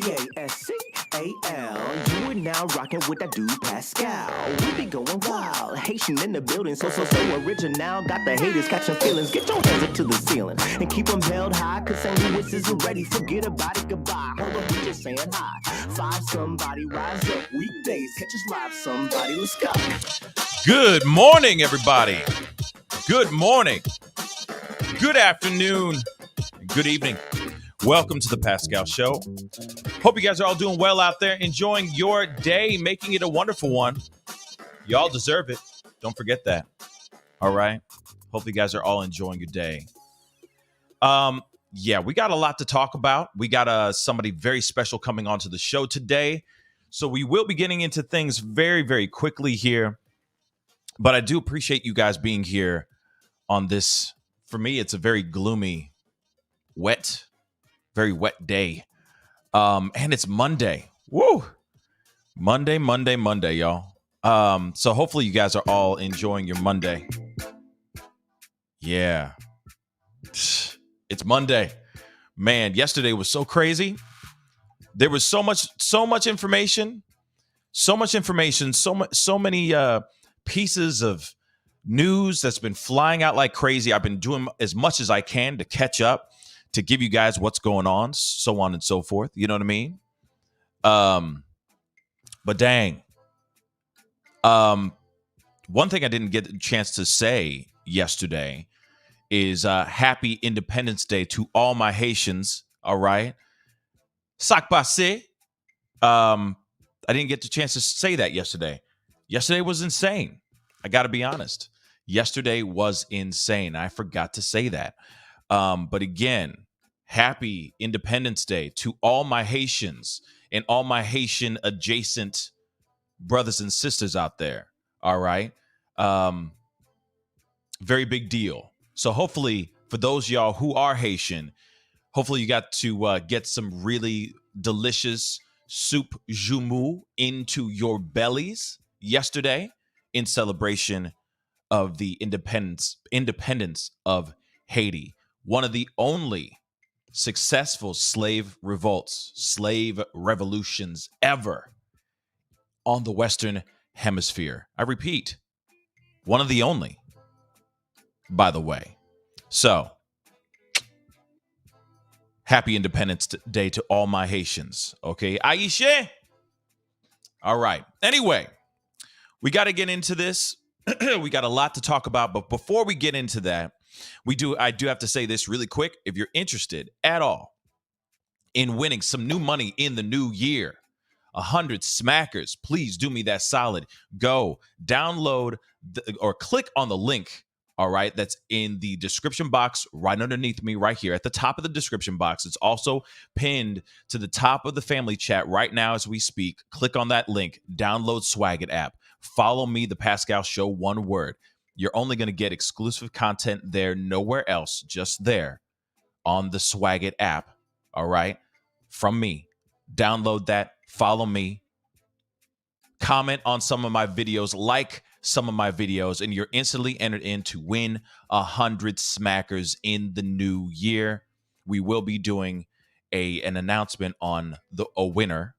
Pascal. You are now rocking with that dude Pascal. We be going wild, Haitian in the building, so original. Got the haters catching feelings. Get your hands up to the ceiling and keep them held high, cause St. Louis isn't ready. Forget about it, goodbye. Hold up, we just saying hi. Five somebody, rise up. Weekdays, catch us live, somebody. Let's go. Good morning, everybody. Good morning. Good afternoon. Good evening. Welcome to the Pascal Show. Hope you guys are all doing well out there, enjoying your day, making it a wonderful one. Y'all deserve it. Don't forget that. All right. Hope you guys are all enjoying your day. Yeah, we got a lot to talk about. We got somebody very special coming onto the show today. So we will be getting into things very, very quickly here. But I do appreciate you guys being here on this. For me, it's a very gloomy, very wet day. And it's Monday. Woo! Monday, y'all. So hopefully you guys are all enjoying your Monday. Yeah. It's Monday. Man, yesterday was so crazy. There was so much information. So many pieces of news that's been flying out like crazy. I've been doing as much as I can to catch up, to give you guys what's going on, so on and so forth. You know what I mean? But dang. One thing I didn't get a chance to say yesterday is Happy Independence Day to all my Haitians. All right. Sac passe. I didn't get the chance to say that yesterday. Yesterday was insane. I got to be honest. Yesterday was insane. I forgot to say that. But again, Happy Independence Day to all my Haitians and all my Haitian adjacent brothers and sisters out there. All right. Very big deal. So hopefully for those of y'all who are Haitian, hopefully you got to get some really delicious soup jumu into your bellies yesterday in celebration of the independence of Haiti. One of the only successful slave revolutions ever on the Western Hemisphere. I repeat, one of the only, by the way. So, Happy Independence Day to all my Haitians. Okay, Aisha? All right. Anyway, we got to get into this. We got a lot to talk about, but before we get into that, I do have to say this really quick. If you're interested at all in winning some new money in the new year, 100 smackers, please do me that solid. Go download or click on the link. All right, that's in the description box right underneath me right here at the top of the description box. It's also pinned to the top of the family chat right now as we speak. Click on that link, download Swagit app. Follow me, The Pascal Show, one word. You're only going to get exclusive content there, nowhere else, just there on the Swagit app. All right, from me. Download that, follow me, comment on some of my videos, like some of my videos, and you're instantly entered in to win 100 smackers in the new year. We will be doing an announcement on a winner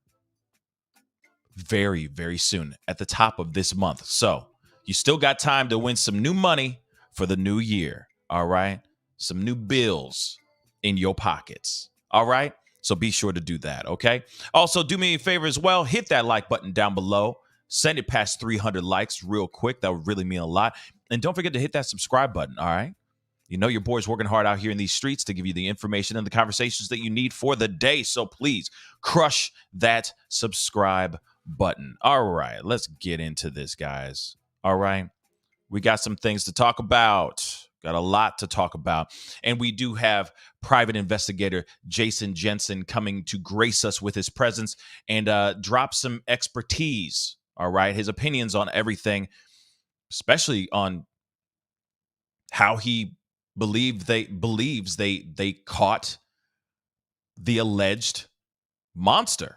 very, very soon at the top of this month. So you still got time to win some new money for the new year. All right. Some new bills in your pockets. All right. So be sure to do that. Okay. Also, do me a favor as well. Hit that like button down below. Send it past 300 likes real quick. That would really mean a lot. And don't forget to hit that subscribe button. All right. You know your boy's working hard out here in these streets to give you the information and the conversations that you need for the day. So please crush that subscribe button. All right. Let's get into this, guys. All right. We got some things to talk about. Got a lot to talk about. And we do have private investigator Jensen coming to grace us with his presence and drop some expertise. All right. His opinions on everything, especially on how he believes they caught the alleged monster.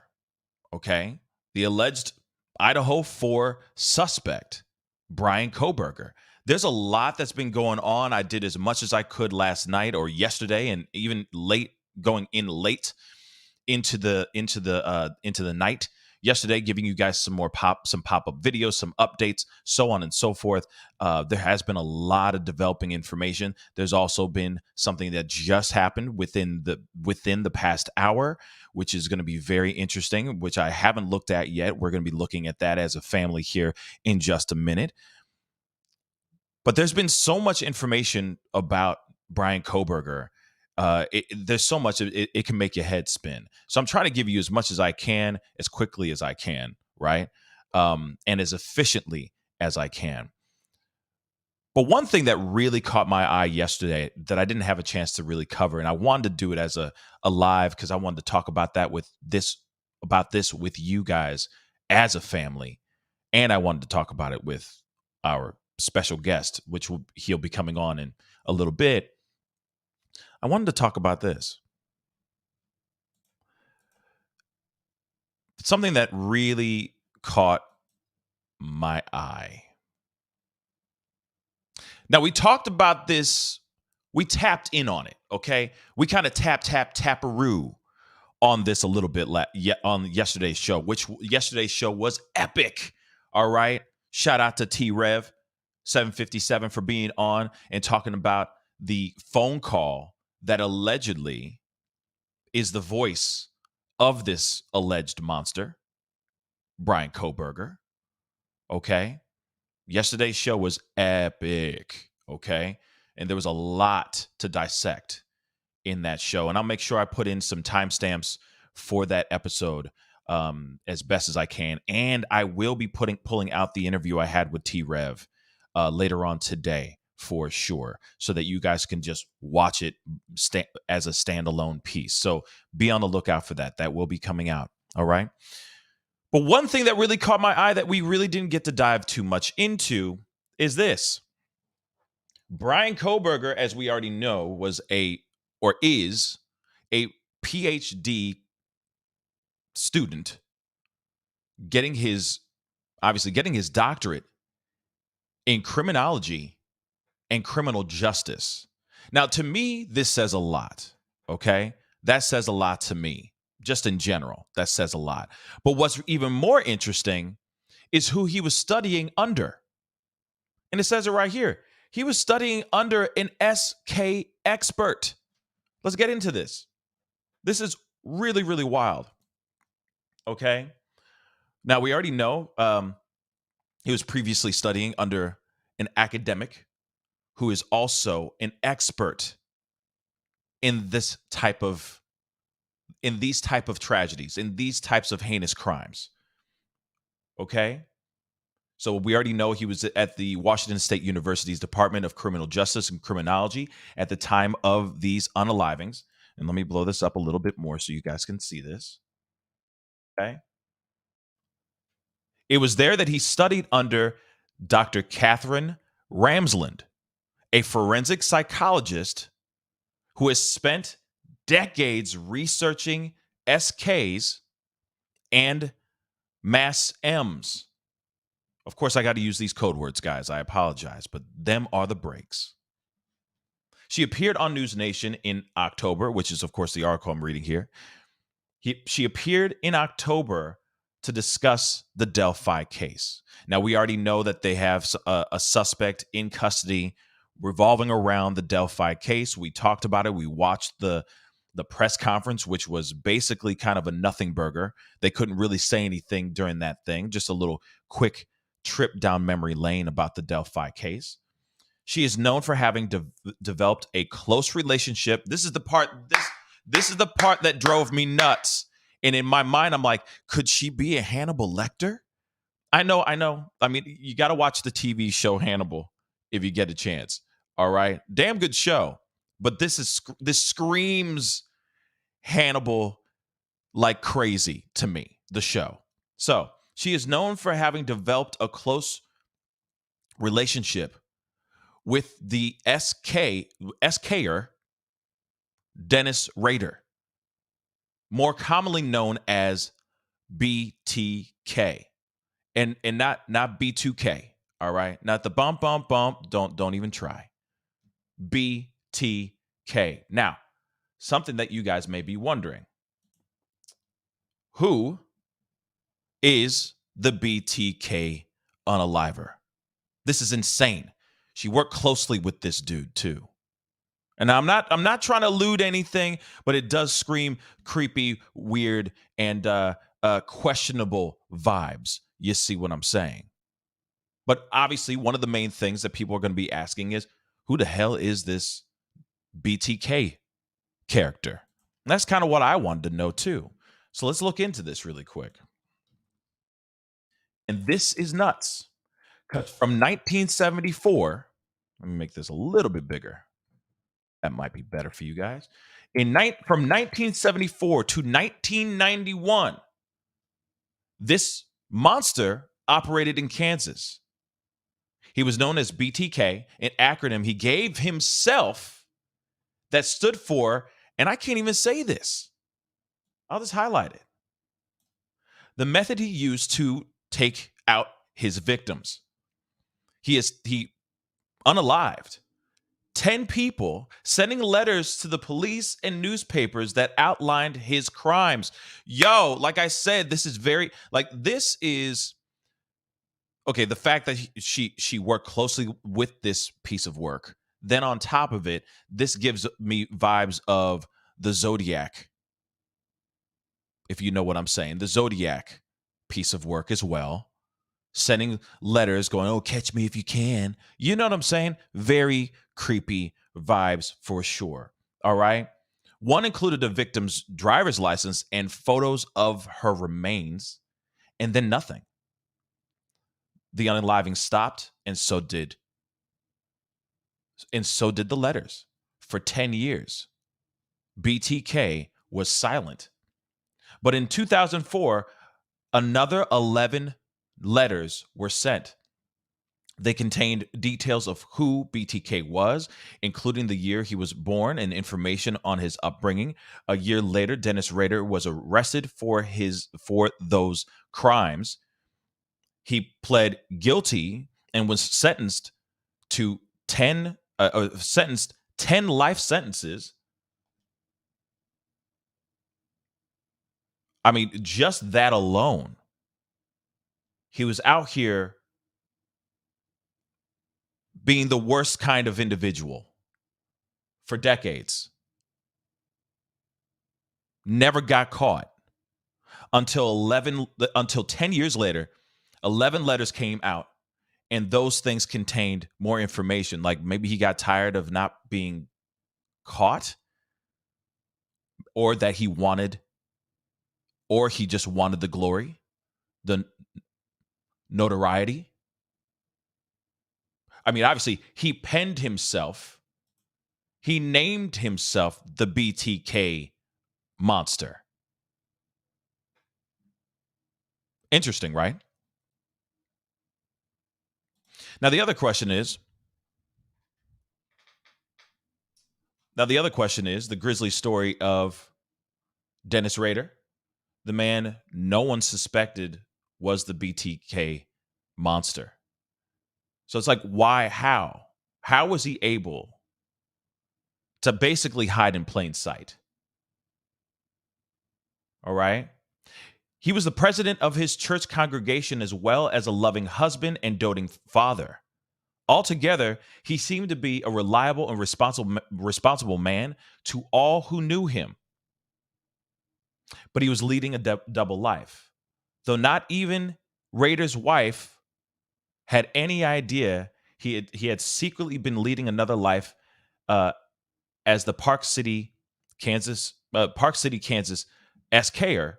Okay. The alleged Idaho 4 suspect, Bryan Kohberger. There's a lot that's been going on. I did as much as I could last night or yesterday and even going in late into the night yesterday, giving you guys some pop-up videos, some updates, so on and so forth. There has been a lot of developing information. There's also been something that just happened within the past hour, which is going to be very interesting, which I haven't looked at yet. We're going to be looking at that as a family here in just a minute. But there's been so much information about Bryan Kohberger. There's so much, it can make your head spin. So I'm trying to give you as much as I can, as quickly as I can, right? And as efficiently as I can. But one thing that really caught my eye yesterday that I didn't have a chance to really cover, and I wanted to do it as a live because I wanted to talk about this with you guys as a family, and I wanted to talk about it with our special guest, which he'll be coming on in a little bit. I wanted to talk about this. Something that really caught my eye. Now, we talked about this. We tapped in on it, okay? We kind of taparoo on this a little bit on yesterday's show, which yesterday's show was epic, all right? Shout out to T-Rev 757 for being on and talking about the phone call that allegedly is the voice of this alleged monster, Bryan Kohberger. Okay. Yesterday's show was epic. Okay. And there was a lot to dissect in that show. And I'll make sure I put in some timestamps for that episode as best as I can. And I will be pulling out the interview I had with T-Rev later on today for sure, so that you guys can just watch it as a standalone piece. So be on the lookout for that. That will be coming out. All right. But one thing that really caught my eye that we really didn't get to dive too much into is this. Bryan Kohberger, as we already know, is a PhD student getting his doctorate in criminology and criminal justice. Now, to me, this says a lot, okay? That says a lot to me, just in general. That says a lot. But what's even more interesting is who he was studying under. And it says it right here. He was studying under an SK expert. Let's get into this. This is really, really wild, okay? Now, we already know he was previously studying under an academic who is also an expert in these type of tragedies, in these types of heinous crimes. Okay? So we already know he was at the Washington State University's Department of Criminal Justice and Criminology at the time of these unalivings. And let me blow this up a little bit more so you guys can see this. Okay? It was there that he studied under Dr. Catherine Ramsland, a forensic psychologist who has spent decades researching SKs and mass M's. Of course, I got to use these code words, guys. I apologize, but them are the breaks. She appeared on News Nation in October, which is, of course, the article I'm reading here. She appeared in October to discuss the Delphi case. Now, we already know that they have a suspect in custody revolving around the Delphi case. We talked about it. We watched the press conference, which was basically kind of a nothing burger. They couldn't really say anything during that thing. Just a little quick trip down memory lane about the Delphi case. She is known for having developed a close relationship. This is the part that drove me nuts. And in my mind, I'm like, could she be a Hannibal Lecter? I know. I mean, you got to watch the TV show Hannibal if you get a chance. All right. Damn good show. But this screams Hannibal like crazy to me, the show. So she is known for having developed a close relationship with the SKer Dennis Rader, more commonly known as BTK. And not B2K, all right? Not the bump. Don't even try. BTK. Now, something that you guys may be wondering. Who is the BTK unaliver? This is insane. She worked closely with this dude too. And I'm not trying to allude anything, but it does scream creepy, weird, and questionable vibes. You see what I'm saying? But obviously, one of the main things that people are going to be asking is, who the hell is this BTK character? And that's kind of what I wanted to know too. So let's look into this really quick. And this is nuts. Because from 1974, let me make this a little bit bigger. That might be better for you guys. From 1974 to 1991, this monster operated in Kansas. He was known as BTK, an acronym he gave himself that stood for, and I can't even say this. I'll just highlight it. The method he used to take out his victims. He unalived 10 people, sending letters to the police and newspapers that outlined his crimes. Yo, like I said, this is okay, the fact that she worked closely with this piece of work. Then on top of it, this gives me vibes of the Zodiac. If you know what I'm saying, the Zodiac piece of work as well. Sending letters going, oh, catch me if you can. You know what I'm saying? Very creepy vibes for sure. All right. One included the victim's driver's license and photos of her remains, and then nothing. The unaliving stopped, and so did the letters. For 10 years, BTK was silent. But in 2004, another 11 letters were sent. They contained details of who BTK was, including the year he was born and information on his upbringing. A year later, Dennis Rader was arrested for those crimes. He pled guilty and was sentenced to 10 life sentences. I mean, just that alone. He was out here being the worst kind of individual for decades. Never got caught until 10 years later. 11 letters came out, and those things contained more information. Like maybe he got tired of not being caught, or that he just wanted the glory, the notoriety. I mean, obviously, he penned himself. He named himself the BTK monster. Interesting, right? Now, the other question is the grisly story of Dennis Rader, the man no one suspected was the BTK monster. So it's like, why, how? How was he able to basically hide in plain sight? All right. He was the president of his church congregation as well as a loving husband and doting father. Altogether, he seemed to be a reliable and responsible man to all who knew him. But he was leading a double life. Though not even Rader's wife had any idea, he had secretly been leading another life as the Park City, Kansas SKer,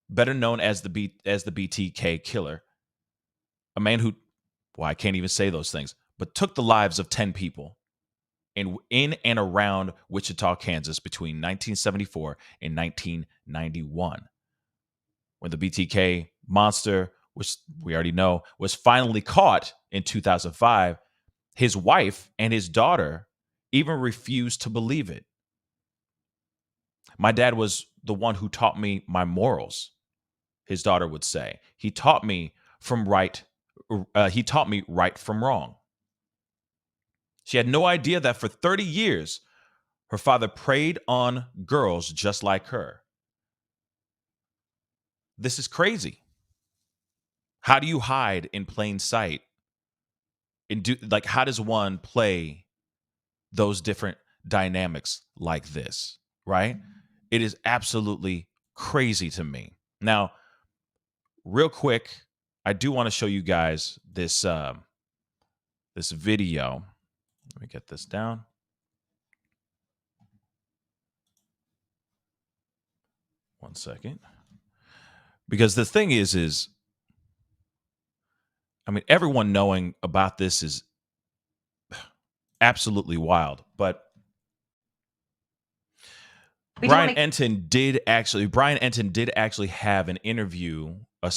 better known as the BTK killer, a man who, well, I can't even say those things, but took the lives of 10 people in and around Wichita, Kansas between 1974 and 1991. When the BTK monster, which we already know, was finally caught in 2005, his wife and his daughter even refused to believe it. My dad was the one who taught me my morals, his daughter would say. He taught me right from wrong. She had no idea that for 30 years, her father preyed on girls just like her. this is crazy. How do you hide in plain sight? And how does one play those different dynamics like this, right? It is absolutely crazy to me. Now, real quick, I do want to show you guys this this video. Let me get this down. One second. Because the thing is I mean, everyone knowing about this is absolutely wild, but Bryan Enton did actually have an interview, a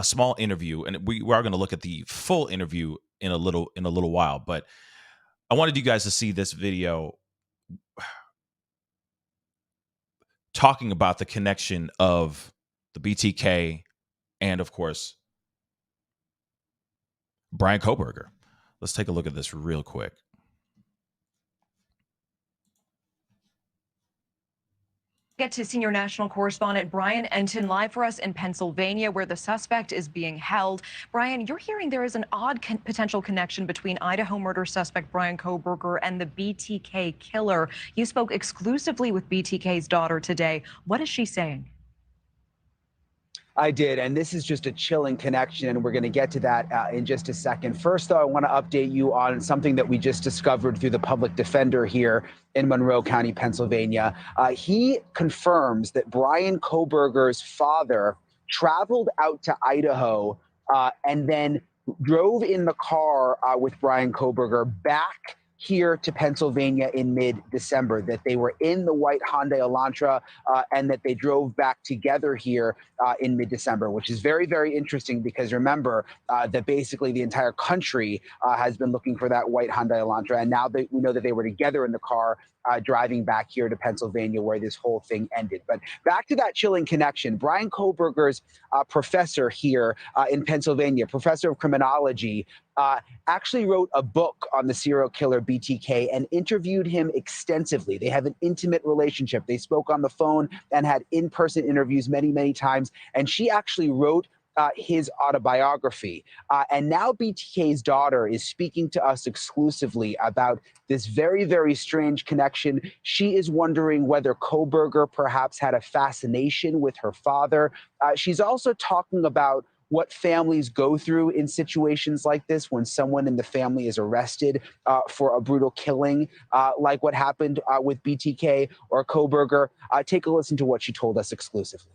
small interview, and we are going to look at the full interview in a little while. But I wanted you guys to see this video talking about the connection of the BTK and, of course, Bryan Kohberger. Let's take a look at this real quick. Get to senior national correspondent Bryan Enton live for us in Pennsylvania, where the suspect is being held. Bryan, you're hearing there is an odd potential connection between Idaho murder suspect Bryan Kohberger and the BTK killer. You spoke exclusively with BTK's daughter today. What is she saying? I did, and this is just a chilling connection, and we're going to get to that in just a second. First, though, I want to update you on something that we just discovered through the public defender here in Monroe County, Pennsylvania. He confirms that Bryan Kohberger's father traveled out to Idaho and then drove in the car with Bryan Kohberger back here to Pennsylvania in mid-December, that they were in the white Hyundai Elantra and that they drove back together here in mid-December, which is very, very interesting because remember that basically the entire country has been looking for that white Hyundai Elantra, and now we know that they were together in the car driving back here to Pennsylvania where this whole thing ended. But back to that chilling connection, Bryan Kohberger's professor here in Pennsylvania, professor of criminology, actually wrote a book on the serial killer BTK and interviewed him extensively. They have an intimate relationship. They spoke on the phone and had in-person interviews many, many times. And she actually wrote his autobiography. And now BTK's daughter is speaking to us exclusively about this very, very strange connection. She is wondering whether Kohberger perhaps had a fascination with her father. She's also talking about what families go through in situations like this when someone in the family is arrested for a brutal killing, like what happened with BTK or Kohberger. Take a listen to what she told us exclusively.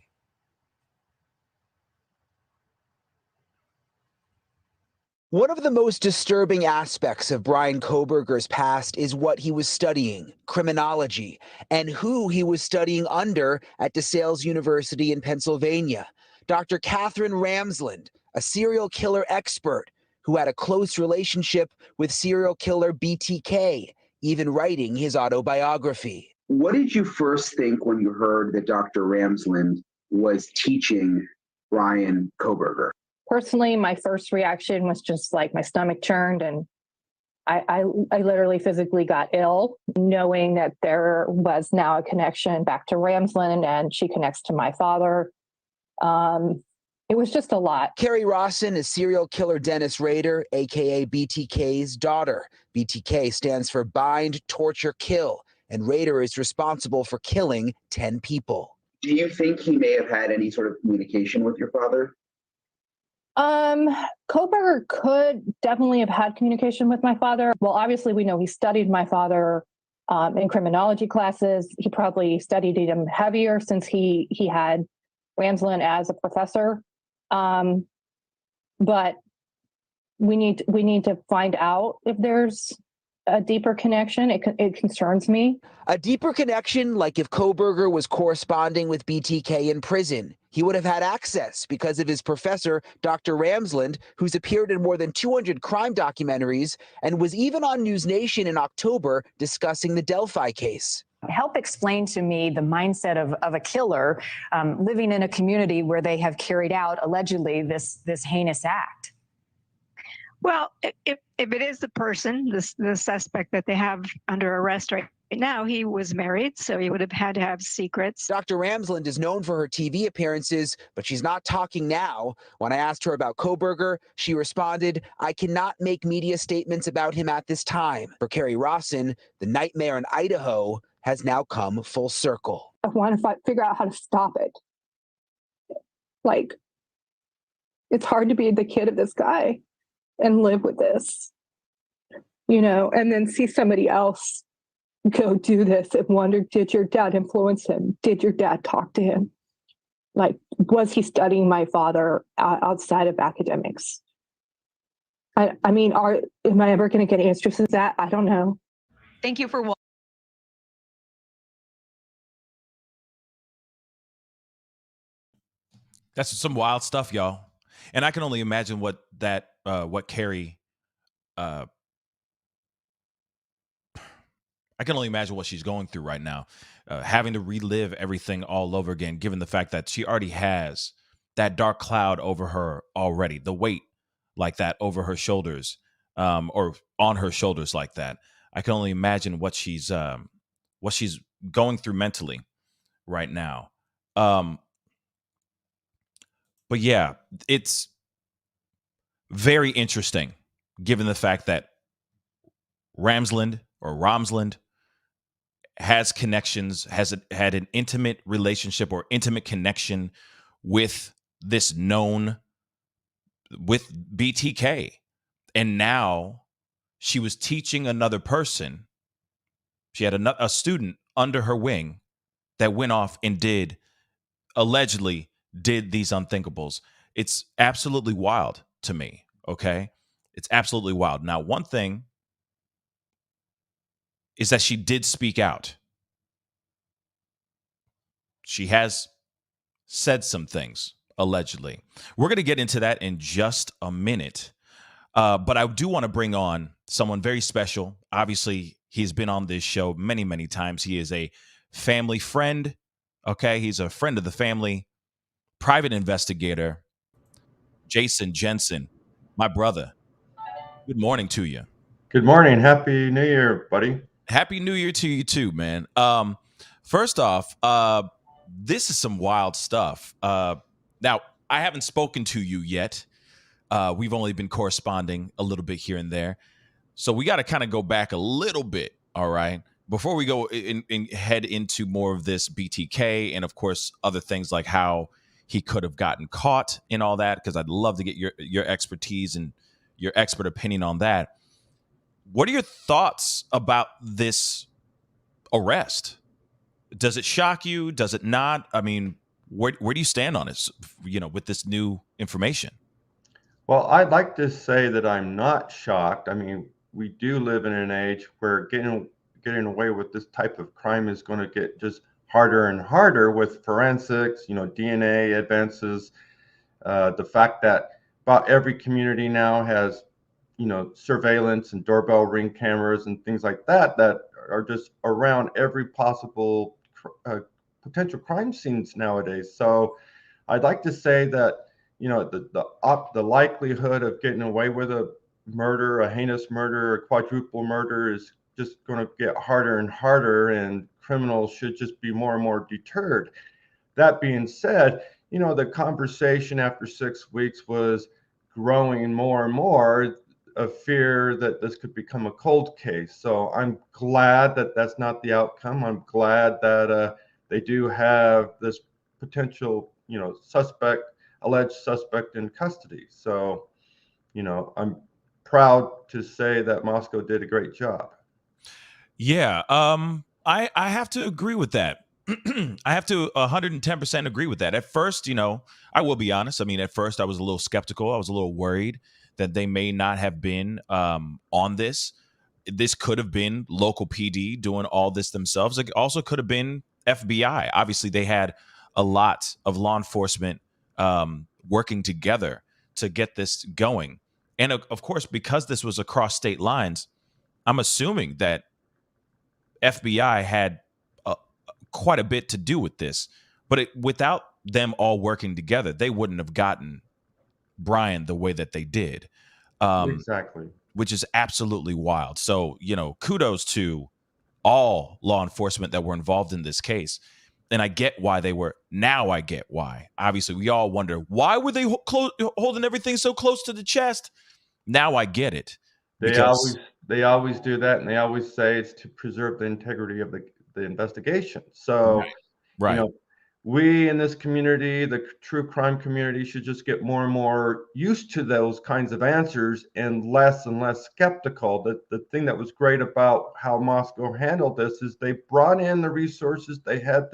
One of the most disturbing aspects of Bryan Kohberger's past is what he was studying, criminology, and who he was studying under at DeSales University in Pennsylvania. Dr. Catherine Ramsland, a serial killer expert who had a close relationship with serial killer BTK, even writing his autobiography. What did you first think when you heard that Dr. Ramsland was teaching Bryan Kohberger? Personally, my first reaction was just like my stomach churned, and I literally physically got ill, knowing that there was now a connection back to Ramsland and she connects to my father. It was just a lot. Carrie Rawson is serial killer Dennis Rader, aka BTK's daughter. BTK stands for Bind, Torture, Kill, and Rader is responsible for killing 10 people. Do you think he may have had any sort of communication with your father? Kohberger could definitely have had communication with my father. Well, obviously we know he studied my father in criminology classes. He probably studied him heavier since he had Ramsland as a professor. But we need to find out if there's a deeper connection. It concerns me. A deeper connection, like if Kohberger was corresponding with BTK in prison. He would have had access because of his professor, Dr. Ramsland, who's appeared in more than 200 crime documentaries and was even on News Nation in October discussing the Delphi case. Help explain to me the mindset of a killer living in a community where they have carried out, allegedly, this heinous act. Well, if it is the person, the suspect that they have under arrest right Now, he was married, so he would have had to have secrets. Dr. Ramsland is known for her TV appearances, but she's not talking now. When I asked her about Kohberger, she responded, "I cannot make media statements about him at this time." For Carrie Rawson, the nightmare in Idaho has now come full circle. I want to figure out how to stop it. Like, it's hard to be the kid of this guy and live with this, and then see somebody else go do this and wonder, did your dad influence him? Did your dad talk to him? Like, was he studying my father outside of academics? I mean, am I ever going to get answers to that? I don't know. Thank you for That's some wild stuff, y'all. And I can only imagine what Carrie, I can only imagine what she's going through right now, having to relive everything all over again, given the fact that she already has that dark cloud over her already, the weight like that over her shoulders, or on her shoulders like that. I can only imagine what she's going through mentally right now. But yeah, it's very interesting, given the fact that Ramsland has connections, had an intimate relationship or intimate connection with this known, with BTK. And now she was teaching another person. She had a student under her wing that went off and allegedly did these unthinkables. It's absolutely wild to me, okay? It's absolutely wild. Now, one thing is that she did speak out. She has said some things, allegedly. We're going to get into that in just a minute. But I do want to bring on someone very special. Obviously, he's been on this show many, many times. He is a family friend. Okay, he's a friend of the family, private investigator, Jensen, my brother. Good morning to you. Good morning. Happy New Year, buddy. Happy New Year to you too, man. First off, this is some wild stuff. Now, I haven't spoken to you yet. We've only been corresponding a little bit here and there. So we got to kind of go back a little bit, all right? Before we go and head into more of this BTK and, of course, other things like how he could have gotten caught and all that, because I'd love to get your expertise and your expert opinion on that. What are your thoughts about this arrest? Does it shock you? Does it not? I mean, where do you stand on it, with this new information? Well, I'd like to say that I'm not shocked. I mean, we do live in an age where getting away with this type of crime is going to get just harder and harder with forensics, DNA advances. The fact that about every community now has, surveillance and doorbell ring cameras and things like that are just around every possible potential crime scenes nowadays. So I'd like to say that, the likelihood of getting away with a murder, a heinous murder, a quadruple murder is just going to get harder and harder, and criminals should just be more and more deterred. That being said, the conversation after 6 weeks was growing more and more of fear that this could become a cold case. So I'm glad that that's not the outcome. I'm glad that they do have this potential, alleged suspect in custody. So, I'm proud to say that Moscow did a great job. Yeah, I have to agree with that. I have to 110% agree with that. At first, I will be honest. I mean, at first I was a little skeptical. I was a little worried that they may not have been on this. This could have been local PD doing all this themselves. It also could have been FBI. Obviously, they had a lot of law enforcement working together to get this going. And of course, because this was across state lines, I'm assuming that FBI had quite a bit to do with this. But without them all working together, they wouldn't have gotten Bryan the way that they did. Exactly. Which is absolutely wild. So, kudos to all law enforcement that were involved in this case. And I get why they were. Now I get why. Obviously, we all wonder, why were they holding everything so close to the chest? Now I get it. They always do that, and they always say it's to preserve the integrity of the investigation. So, right. You know, we in this community, the true crime community, should just get more and more used to those kinds of answers and less skeptical. The thing that was great about how Moscow handled this is they brought in the resources. They had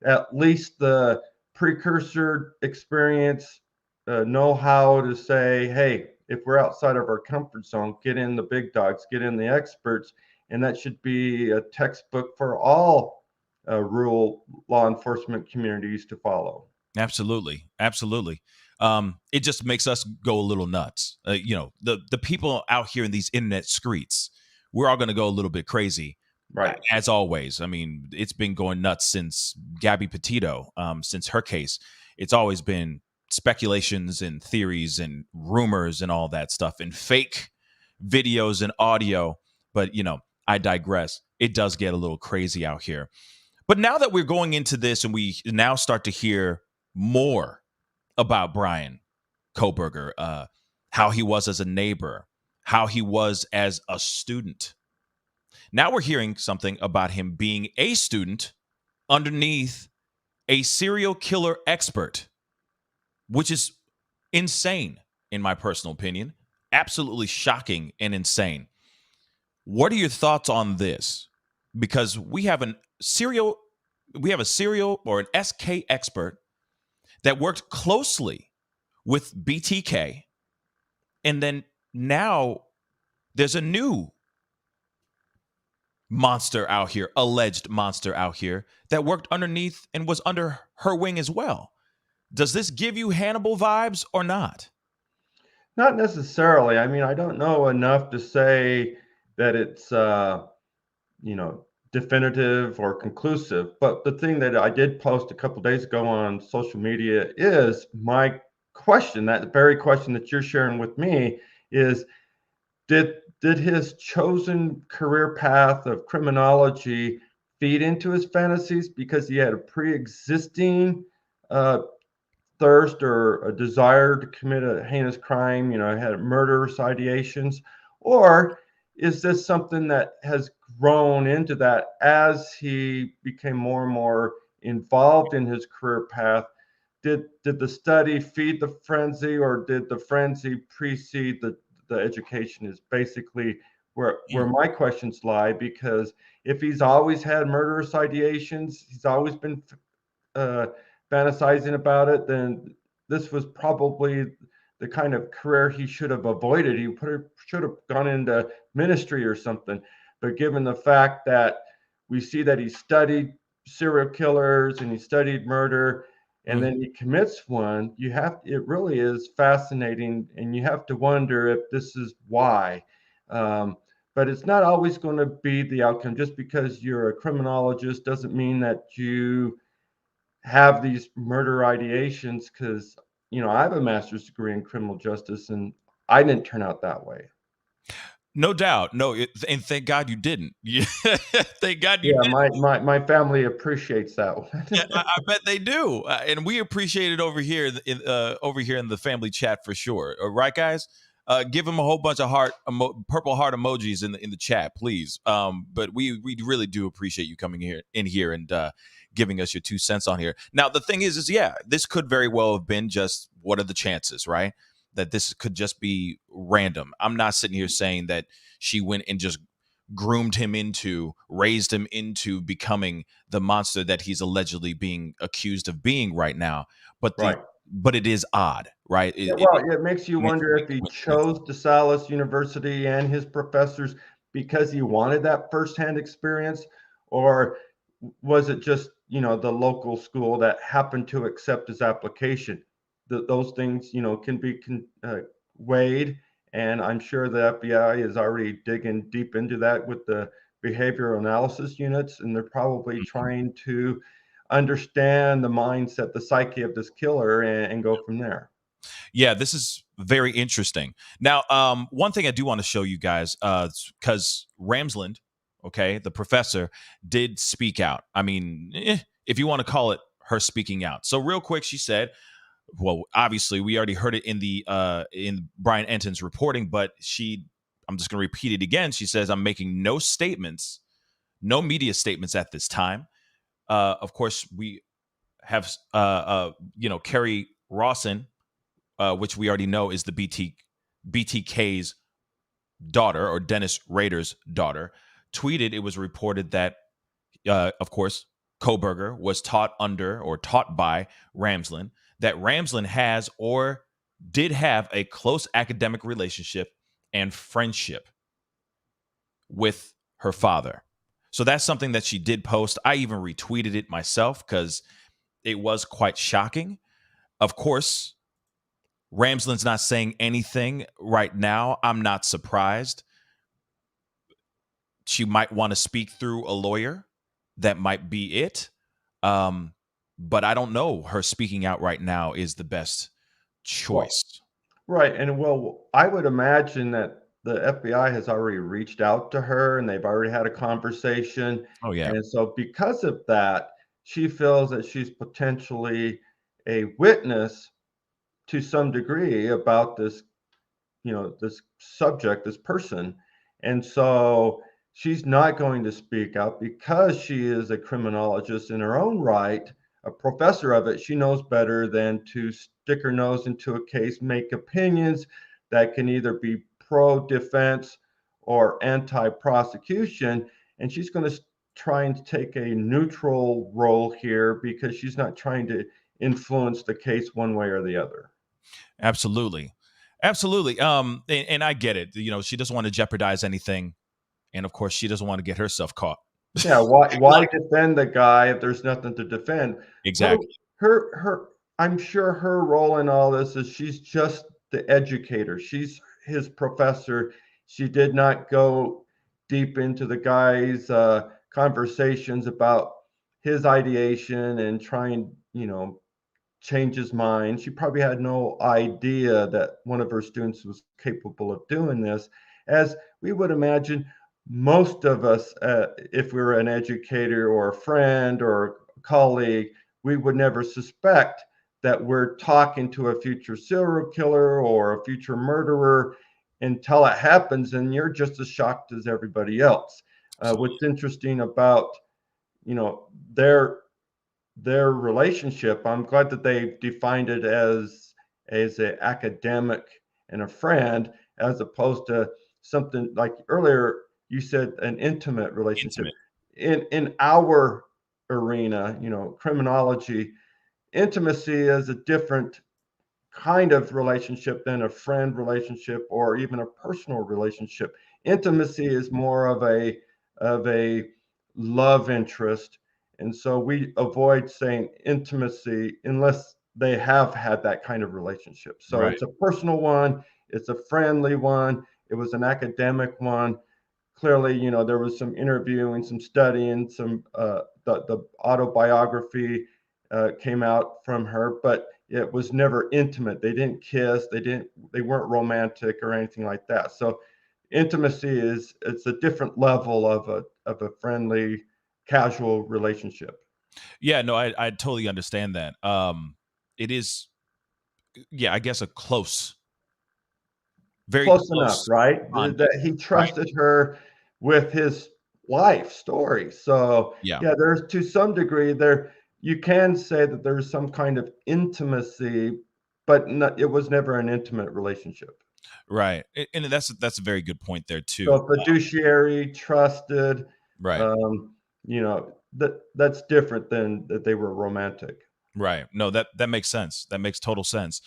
at least the precursor experience, know-how to say, hey, if we're outside of our comfort zone, get in the big dogs, get in the experts. And that should be a textbook for all rural law enforcement communities to follow. Absolutely. It just makes us go a little nuts. The people out here in these internet streets, we're all going to go a little bit crazy. Right. As always. I mean, it's been going nuts since Gabby Petito, since her case. It's always been speculations and theories and rumors and all that stuff and fake videos and audio. But, I digress. It does get a little crazy out here. But now that we're going into this and we now start to hear more about Bryan Kohberger, how he was as a neighbor, how he was as a student. Now we're hearing something about him being a student underneath a serial killer expert, which is insane, in my personal opinion. Absolutely shocking and insane. What are your thoughts on this? Because we have a serial or an SK expert that worked closely with BTK, and then now there's a new monster out here, alleged monster out here, that worked underneath and was under her wing as well. Does this give you Hannibal vibes or not? Not necessarily. I mean, I don't know enough to say that it's, definitive or conclusive. But the thing that I did post a couple days ago on social media is my question, that very question that you're sharing with me, is did his chosen career path of criminology feed into his fantasies because he had a pre-existing thirst or a desire to commit a heinous crime, had murderous ideations? Or is this something that has grown into that as he became more and more involved in his career path? Did the study feed the frenzy, or did the frenzy precede the education? Is basically where my questions lie, because if he's always had murderous ideations, he's always been fantasizing about it, then this was probably the kind of career he should have avoided. He should have gone into ministry or something. But given the fact that we see that he studied serial killers and he studied murder, and then he commits one, it really is fascinating, and you have to wonder if this is why. But it's not always going to be the outcome. Just because you're a criminologist doesn't mean that you have these murder ideations, because I have a master's degree in criminal justice and I didn't turn out that way. No doubt. No, and thank God you didn't. Thank God you didn't. My family appreciates that one. I bet they do, and we appreciate it over here in the family chat for sure. Right, guys? Give him a whole bunch of purple heart emojis in the chat, please. But we really do appreciate you coming in here and giving us your 2 cents on here. Now, the thing is this could very well have been just, what are the chances, right? That this could just be random. I'm not sitting here saying that she went and just raised him into becoming the monster that he's allegedly being accused of being right now. But but it is odd, right? It makes you wonder if he chose DeSalis University and his professors because he wanted that firsthand experience, or was it just, the local school that happened to accept his application? Those things, can be weighed, and I'm sure the FBI is already digging deep into that with the behavioral analysis units, and they're probably trying to understand the mindset, the psyche of this killer, and go from there. Yeah, this is very interesting. Now, one thing I do want to show you guys, because Ramsland, okay, the professor, did speak out. I mean, if you want to call it her speaking out. So real quick, she said, well, obviously we already heard it in Brian Enton's reporting, but I'm just going to repeat it again. She says, I'm making no statements, no media statements at this time. Of course, we have, Carrie Rawson, which we already know is the BTK's daughter, or Dennis Rader's daughter, tweeted. It was reported that, of course, Kohberger was taught by Ramsland, that Ramsland has or did have a close academic relationship and friendship with her father. So that's something that she did post. I even retweeted it myself because it was quite shocking. Of course, Ramsland's not saying anything right now. I'm not surprised. She might want to speak through a lawyer. That might be it. But I don't know. Her speaking out right now is the best choice. Right. And well, I would imagine that the FBI has already reached out to her and they've already had a conversation. Oh, yeah. And so because of that, she feels that she's potentially a witness to some degree about this, this subject, this person. And so she's not going to speak out because she is a criminologist in her own right, a professor of it. She knows better than to stick her nose into a case, make opinions that can either be pro-defense or anti-prosecution. And she's going to try and take a neutral role here because she's not trying to influence the case one way or the other. Absolutely. Absolutely. And I get it. She doesn't want to jeopardize anything. And of course, she doesn't want to get herself caught. Yeah, why defend the guy if there's nothing to defend? Exactly. I'm sure her role in all this is she's just the educator. She's his professor. She did not go deep into the guy's conversations about his ideation and try and, change his mind. She probably had no idea that one of her students was capable of doing this, as we would imagine most of us, if we were an educator or a friend or a colleague, we would never suspect that we're talking to a future serial killer or a future murderer until it happens, and you're just as shocked as everybody else. What's interesting about, their relationship, I'm glad that they defined it as an academic and a friend, as opposed to something like earlier you said an intimate relationship. In our arena, criminology, intimacy is a different kind of relationship than a friend relationship or even a personal relationship. Intimacy is more of a love interest, and so we avoid saying intimacy unless they have had that kind of relationship. So It's a personal one, it's a friendly one, it was an academic one. Clearly, there was some interviewing, some studying, some the autobiography came out from her, but it was never intimate. They didn't kiss, they weren't romantic or anything like that. So intimacy it's a different level of a friendly, casual relationship. Yeah, no, I totally understand that. It is, I guess, a close, very close enough, right? bonding, That he trusted her with his life story. So there's, to some degree, there you can say that there's some kind of intimacy, but it was never an intimate relationship. Right, and that's a very good point there too. So fiduciary, trusted, right? That's different than that they were romantic. Right. No, that makes sense. That makes total sense.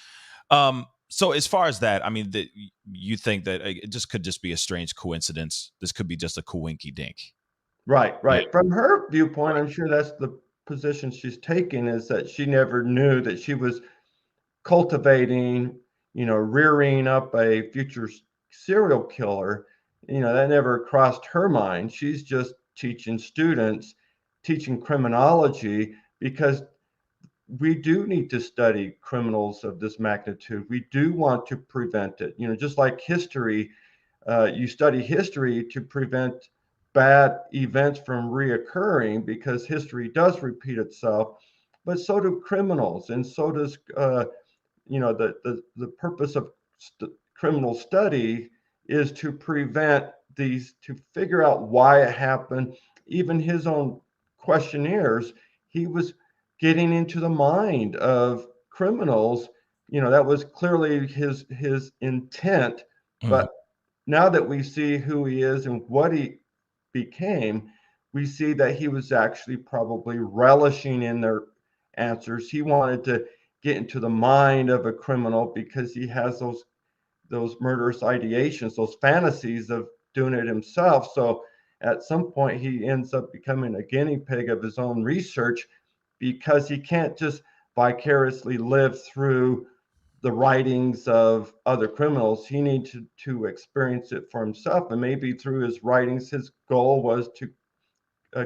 So as far as that, I mean, you think that it could just be a strange coincidence. This could be just a coinky dink. Right. From her viewpoint, I'm sure that's the position she's taking, is that she never knew that she was cultivating, rearing up a future serial killer. That never crossed her mind. She's just teaching students, teaching criminology, because we do need to study criminals of this magnitude. We do want to prevent it. Just like history, you study history to prevent bad events from reoccurring, because history does repeat itself, but so do criminals, and so does the purpose of criminal study is to prevent these, to figure out why it happened. Even his own questionnaires, he was getting into the mind of criminals. That was clearly his intent. But now that we see who he is and what he became, we see that he was actually probably relishing in their answers. He wanted to get into the mind of a criminal because he has those murderous ideations, those fantasies of doing it himself. So at some point he ends up becoming a guinea pig of his own research, because he can't just vicariously live through the writings of other criminals. He needs to experience it for himself. And maybe through his writings, his goal was to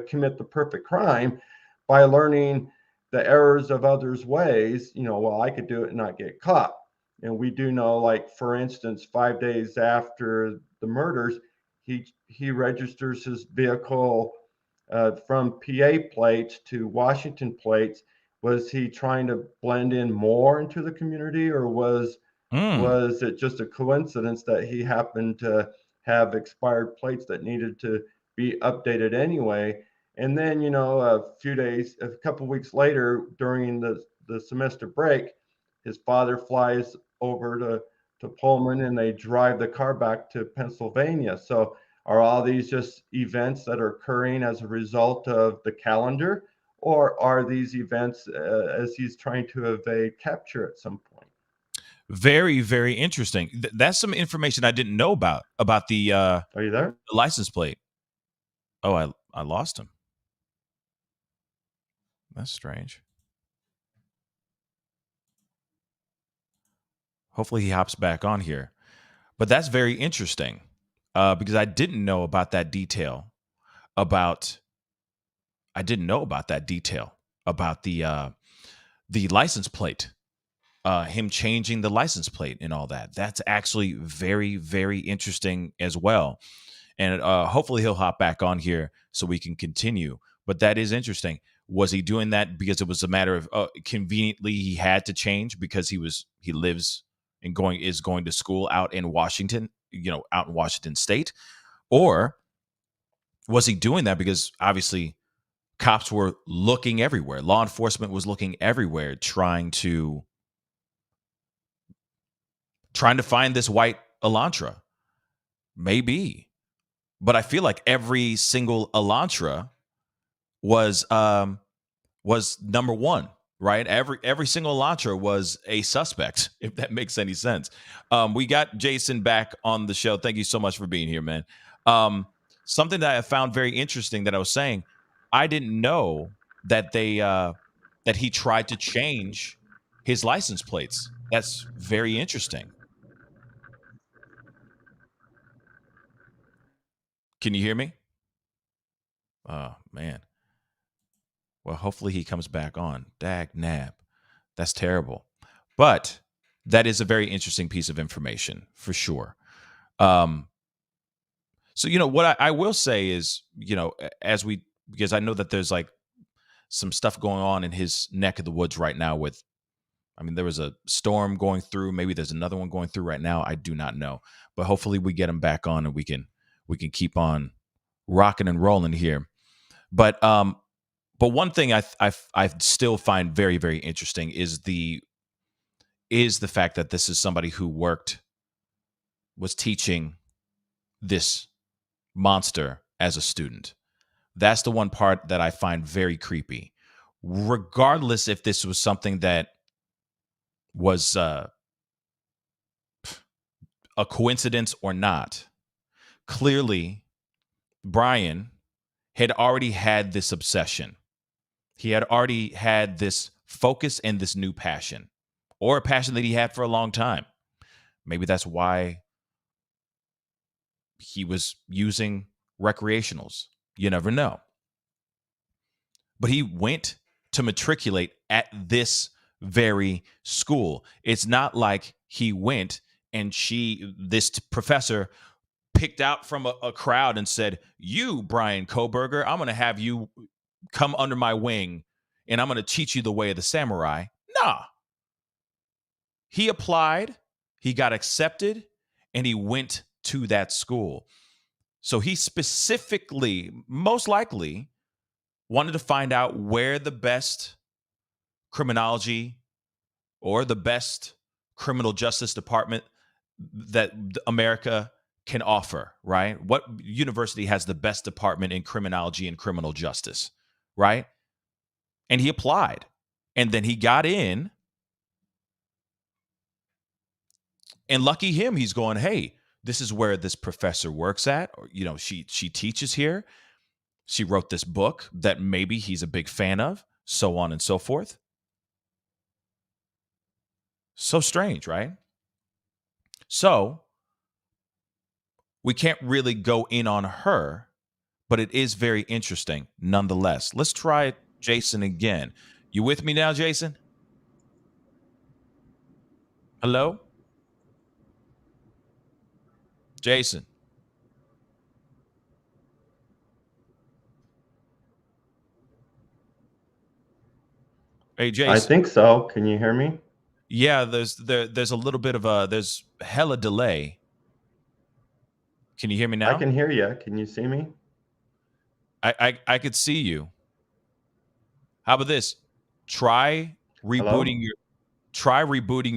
commit the perfect crime by learning the errors of others' ways. Well, I could do it and not get caught. And we do know, like, for instance, 5 days after the murders, he registers his vehicle from PA plates to Washington plates. Was he trying to blend in more into the community, or was it just a coincidence that he happened to have expired plates that needed to be updated anyway? And then, a couple weeks later, during the semester break, his father flies over to Pullman, and they drive the car back to Pennsylvania. So are all these just events that are occurring as a result of the calendar, or are these events as he's trying to evade capture at some point? Very, very interesting. That's some information I didn't know about the Are you there? the license plate. Oh, I lost him. That's strange. Hopefully he hops back on here. But that's very interesting, because I didn't know about that detail about the license plate, him changing the license plate and all that. That's actually very, very interesting as well. And hopefully he'll hop back on here so we can continue. But that is interesting. Was he doing that because it was a matter of conveniently he had to change because he lives and is going to school out in Washington, out in Washington State? Or was he doing that because obviously cops were looking everywhere? Law enforcement was looking everywhere, trying to find this white Elantra. Maybe. But I feel like every single Elantra was number one, right? Every single Elantra was a suspect, if that makes any sense. We got Jason back on the show. Thank you so much for being here, man. Something that I found very interesting that I was saying, I didn't know that that he tried to change his license plates. That's very interesting. Can you hear me? Oh, man. Well, hopefully he comes back on. Dag nab. That's terrible. But that is a very interesting piece of information for sure. So, what I will say is, because I know that there's like some stuff going on in his neck of the woods right now there was a storm going through. Maybe there's another one going through right now. I do not know. But hopefully we get him back on and we can keep on rocking and rolling here. But one thing I still find very, very interesting is the fact that this is somebody who was teaching this monster as a student. That's the one part that I find very creepy. Regardless if this was something that was a coincidence or not, clearly Bryan had already had this obsession. He had already had this focus and this new passion, or a passion that he had for a long time. Maybe that's why he was using recreationals. You never know. But he went to matriculate at this very school. It's not like he went and this professor picked out from a crowd and said, "You, Bryan Kohberger, I'm going to have you come under my wing and I'm going to teach you the way of the samurai." Nah. He applied, he got accepted, and he went to that school. So he specifically, most likely, wanted to find out where the best criminology or the best criminal justice department that America can offer, right? What university has the best department in criminology and criminal justice, right? And he applied. And then he got in. And lucky him, he's going, "Hey, this is where this professor works at. Or, she teaches here. She wrote this book that maybe he's a big fan of," so on and so forth. So strange, right? So we can't really go in on her, but it is very interesting nonetheless. Let's try Jason again. You with me now, Jason? Hello? Jason. Hey, Jason. I think so. Can you hear me? Yeah, there's a little bit of there's hella delay. Can you hear me now? I can hear you. Can you see me? I could see you. How about this? Try rebooting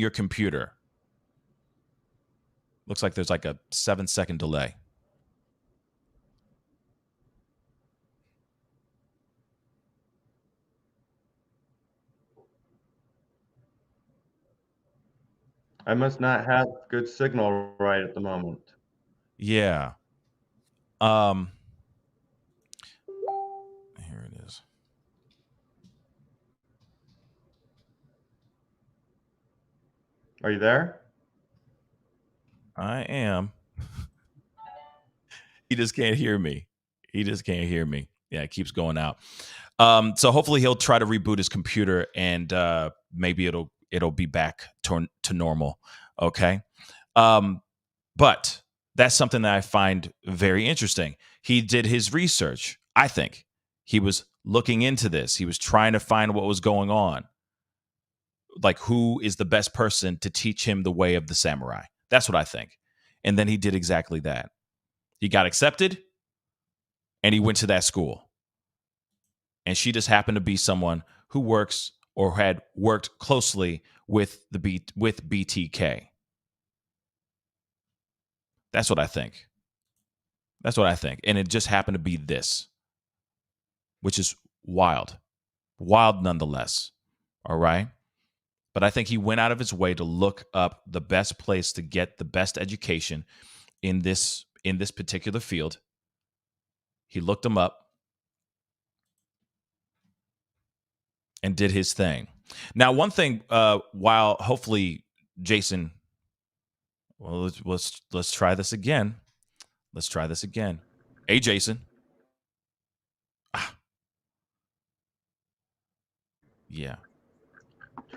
your computer. Looks like there's like a 7-second delay. I must not have good signal right at the moment. Yeah. Here it is. Are you there? I am. He just can't hear me. Yeah, it keeps going out. So hopefully he'll try to reboot his computer and maybe it'll be back to normal. Okay. But that's something that I find very interesting. He did his research. I think he was looking into this. He was trying to find what was going on. Like, who is the best person to teach him the way of the samurai? That's what I think. And then he did exactly that. He got accepted and he went to that school. And she just happened to be someone who works or had worked closely with with BTK. That's what I think. And it just happened to be this, which is wild. Wild nonetheless. All right. But I think he went out of his way to look up the best place to get the best education in this particular field. He looked them up and did his thing. Now, one thing, while hopefully Jason, well, let's try this again. Hey, Jason. Yeah.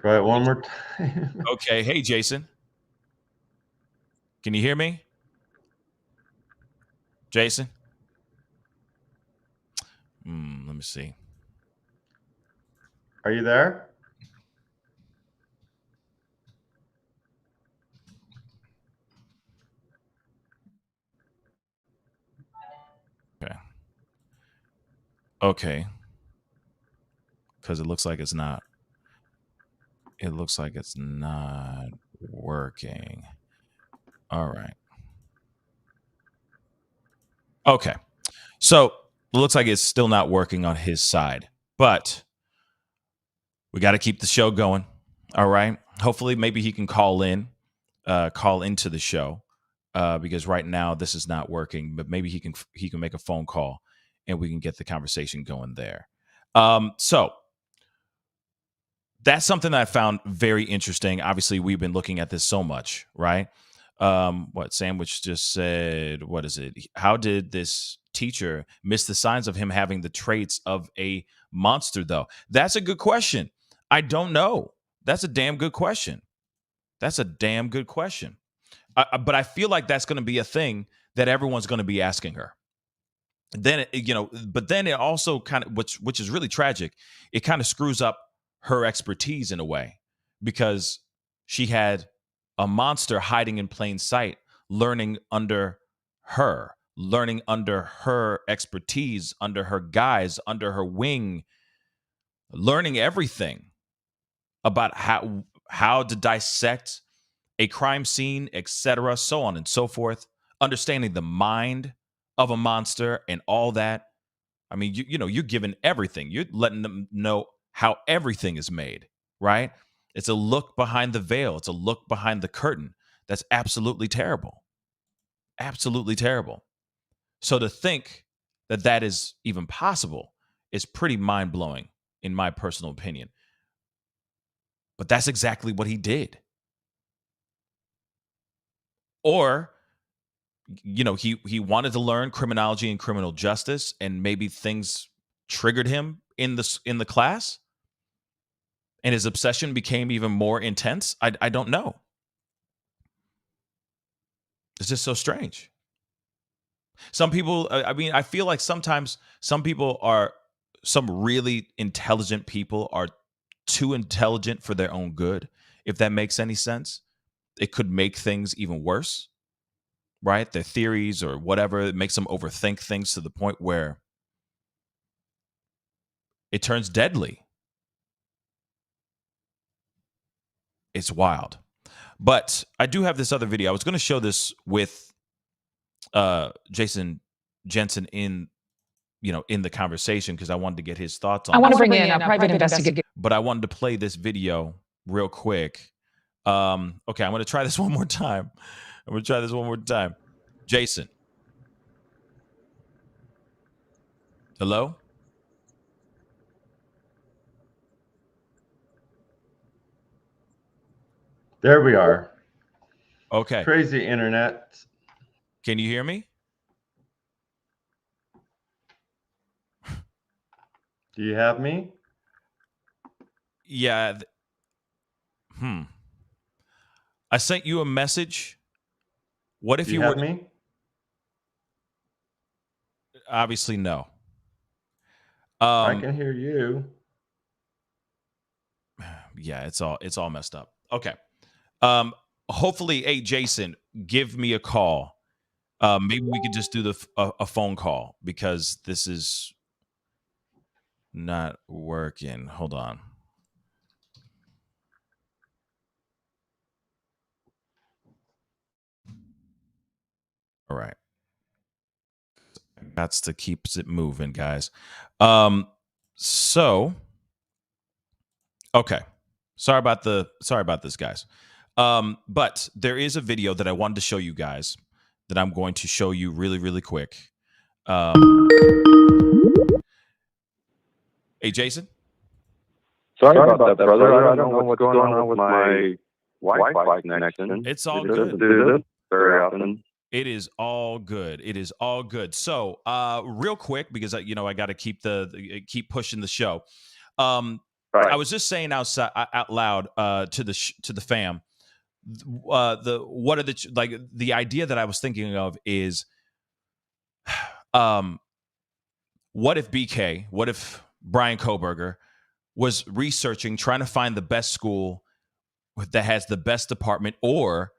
Try it one more time. Okay. Hey, Jason. Can you hear me? Jason? Let me see. Are you there? Okay. Because it looks like it's not working. All right. Okay. So it looks like it's still not working on his side, but we got to keep the show going. All right. Hopefully, maybe he can call into the show because right now this is not working. But maybe he can make a phone call and we can get the conversation going there. So that's something that I found very interesting. Obviously, we've been looking at this so much, right? What Sandwich just said, what is it? How did this teacher miss the signs of him having the traits of a monster, though? That's a good question. I don't know. That's a damn good question. But I feel like that's going to be a thing that everyone's going to be asking her. Then, but then it also kind of, which is really tragic, it kind of screws up her expertise in a way, because she had a monster hiding in plain sight, learning under her expertise, under her guise, under her wing, learning everything about how to dissect a crime scene, etc., so on and so forth, understanding the mind of a monster and all that. I mean, you're given everything. You're letting them know how everything is made, right? It's a look behind the veil. It's a look behind the curtain. That's absolutely terrible. Absolutely terrible. So to think that that is even possible is pretty mind-blowing, in my personal opinion. But that's exactly what he did. Or, he wanted to learn criminology and criminal justice, and maybe things triggered him in the class, and his obsession became even more intense. I don't know. It's just so strange. Some people, I feel like sometimes some really intelligent people are too intelligent for their own good, if that makes any sense. It could make things even worse, right? Their theories or whatever, it makes them overthink things to the point where it turns deadly. It's wild. But I do have this other video. I was going to show this with Jensen in the conversation, because I wanted to get his thoughts on it. I want to bring in a private investigator. But I wanted to play this video real quick. Okay, I'm going to try this one more time. Jason. Hello? There we are. Okay. Crazy internet. Can you hear me? Do you have me? Yeah. I sent you a message. What if Do you have were me? Obviously, no. I can hear you. Yeah, it's all messed up. Okay. Hopefully, hey, Jason, give me a call. Maybe we could just do a phone call, because this is not working. Hold on. All right. That's to keep it moving, guys. So, okay. Sorry about this, guys. But there is a video that I wanted to show you guys that I'm going to show you really, really quick. Hey, Jason. Sorry about that, brother. I don't know what's going on with my Wi-Fi connection. It's all It good. doesn't do this very often. It is all good. It is all good. So, real quick, because I got to keep pushing the show. Right. I was just saying out loud to the fam. The idea that I was thinking of is, what if Bryan Kohberger was researching, trying to find the best school that has the best department, or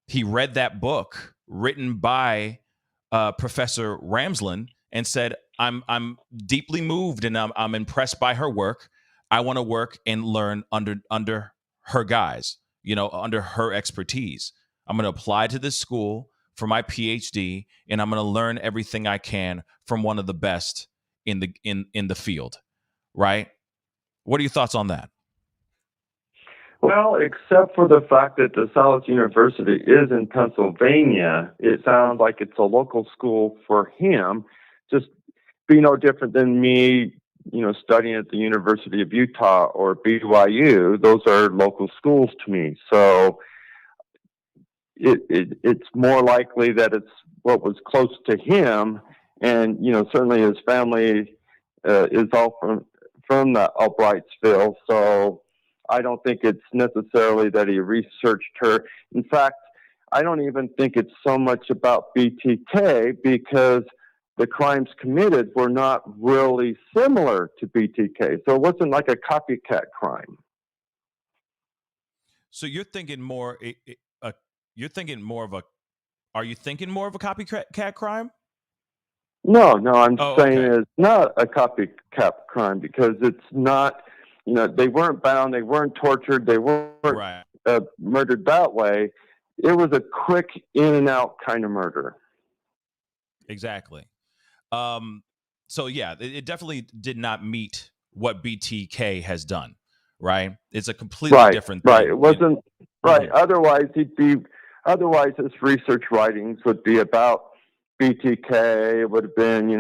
he read that book written by Professor Ramsland and said, I'm deeply moved and I'm impressed by her work. I want to work and learn under her guise, under her expertise. I'm going to apply to this school for my PhD, and I'm going to learn everything I can from one of the best in the field. Right? What are your thoughts on that? Well, except for the fact that DeSales University is in Pennsylvania, it sounds like it's a local school for him. Just be no different than me, studying at the University of Utah or BYU. Those are local schools to me. So it's more likely that it's what was close to him. And, certainly his family is all from the Albrightsville. So I don't think it's necessarily that he researched her. In fact, I don't even think it's so much about BTK because the crimes committed were not really similar to BTK. So it wasn't like a copycat crime. So you're thinking more. You're thinking more of a. Are you thinking more of a copycat crime? No, I'm saying okay. it's not a copycat crime because it's not. They weren't bound, they weren't tortured, they weren't Right. murdered that way. It was a quick in and out kind of murder. Exactly. So yeah, it definitely did not meet what BTK has done. Right. It's a completely different thing. Right. It wasn't right. Otherwise, Otherwise, his research writings would be about BTK. It would have been,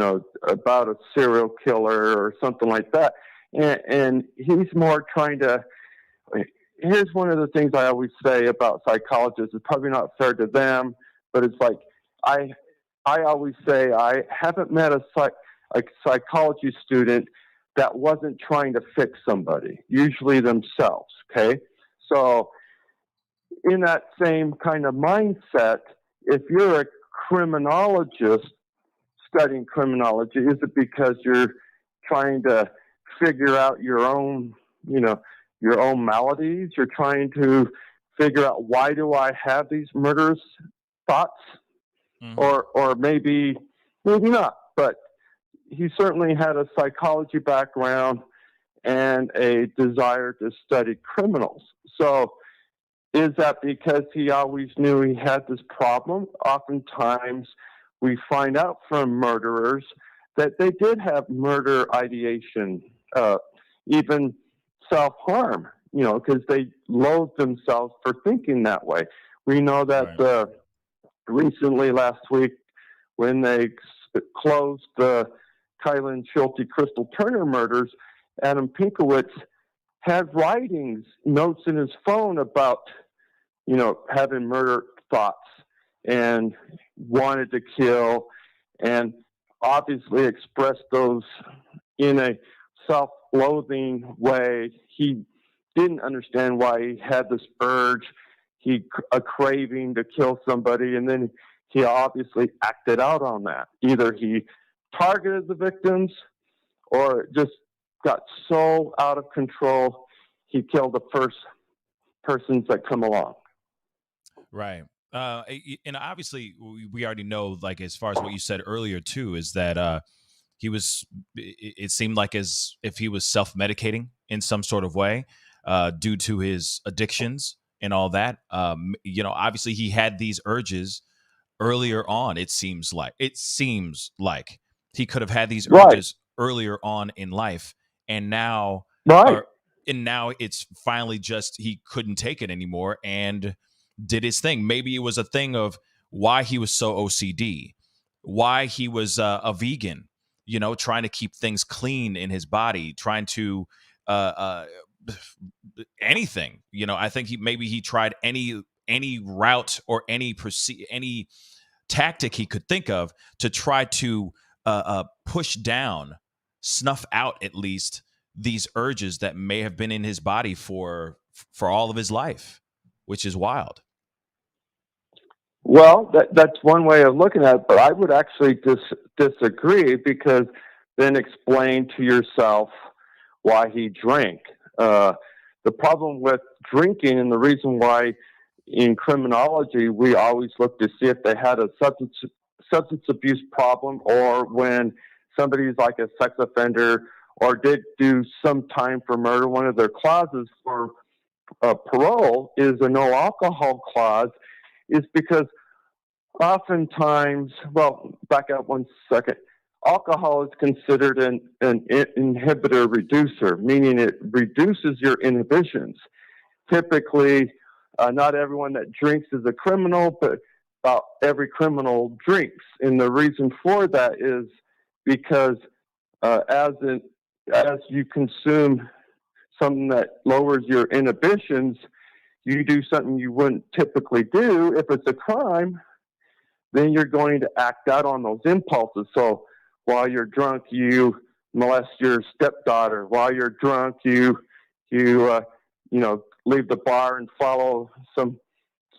about a serial killer or something like that. And he's more trying to. Here's one of the things I always say about psychologists. It's probably not fair to them, but it's like I always say I haven't met a psychology student that wasn't trying to fix somebody, usually themselves. Okay, so in that same kind of mindset, if you're a criminologist studying criminology, is it because you're trying to figure out your own maladies? You're trying to figure out, why do I have these murderous thoughts? Mm-hmm. Or maybe not. But he certainly had a psychology background and a desire to study criminals. So is that because he always knew he had this problem? Oftentimes we find out from murderers that they did have murder ideation, even self-harm, because they loathe themselves for thinking that way. We know that recently, last week, when they closed the Kylan Schulte Crystal Turner murders, Adam Pinkowitz had writings, notes in his phone about, having murder thoughts and wanted to kill, and obviously expressed those in a self-loathing way. He didn't understand why he had this urge, a craving to kill somebody, and then he obviously acted out on that. Either he targeted the victims or just got so out of control, he killed the first persons that come along. Right. And obviously we already know, like, as far as what you said earlier too, is that it seemed like as if he was self-medicating in some sort of way due to his addictions and all that. Obviously he had these urges earlier on. It seems like he could have had these urges earlier on in life, and now it's finally just he couldn't take it anymore and did his thing. Maybe it was a thing of why he was so OCD, why he was a vegan, trying to keep things clean in his body, trying to anything. I think he tried any route or any tactic he could think of to try to push down, snuff out at least these urges that may have been in his body for all of his life, which is wild. Well, that's one way of looking at it, but I would actually disagree, because then explain to yourself why he drank. The problem with drinking, and the reason why in criminology we always look to see if they had a substance abuse problem, or when somebody's like a sex offender or did do some time for murder, one of their clauses for parole is a no alcohol clause, is because oftentimes, well, back up one second, alcohol is considered an inhibitor reducer, meaning it reduces your inhibitions. Typically, not everyone that drinks is a criminal, but about every criminal drinks. And the reason for that is because as you consume something that lowers your inhibitions, you do something you wouldn't typically do. If it's a crime, then you're going to act out on those impulses. So while you're drunk, you molest your stepdaughter. While you're drunk, you leave the bar and follow some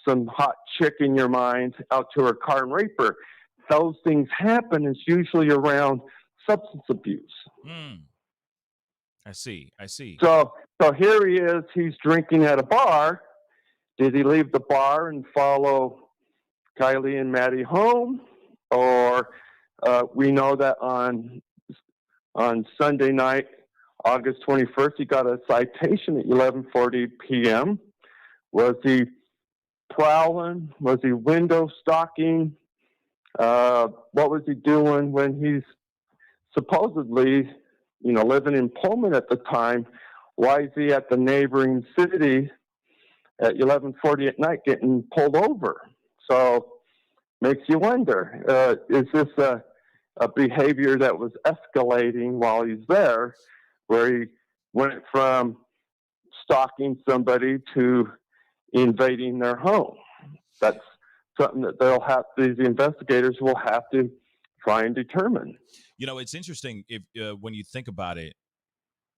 some hot chick in your mind out to her car and rape her. Those things happen. It's usually around substance abuse. I see. So here he is. He's drinking at a bar. Did he leave the bar and follow Kylie and Maddie home? Or we know that on Sunday night, August 21st, he got a citation at 11:40 p.m. Was he prowling? Was he window stalking? What was he doing when he's supposedly, living in Pullman at the time? Why is he at the neighboring city at 11:40 at night getting pulled over? So makes you wonder, is this a behavior that was escalating while he's there, where he went from stalking somebody to invading their home? That's something that these investigators will have to try and determine. It's interesting if when you think about it.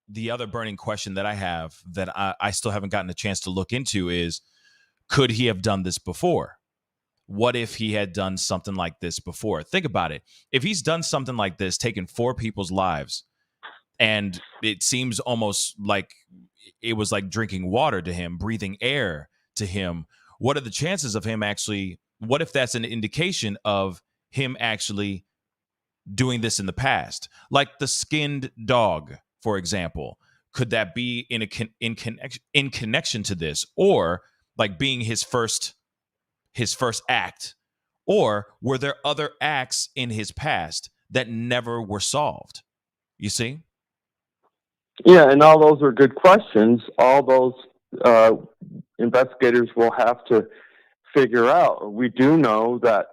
The other burning question that I have that I still haven't gotten a chance to look into is, could he have done this before? What if he had done something like this before? Think about it. If he's done something like this, taken 4 people's lives, and it seems almost like it was like drinking water to him, breathing air to him, what are the chances of him actually, what if that's an indication of him actually doing this in the past? Like the skinned dog, for example, could that be in connection to this, or like being his first act, or were there other acts in his past that never were solved? You see? Yeah, and all those are good questions. All those investigators will have to figure out. We do know that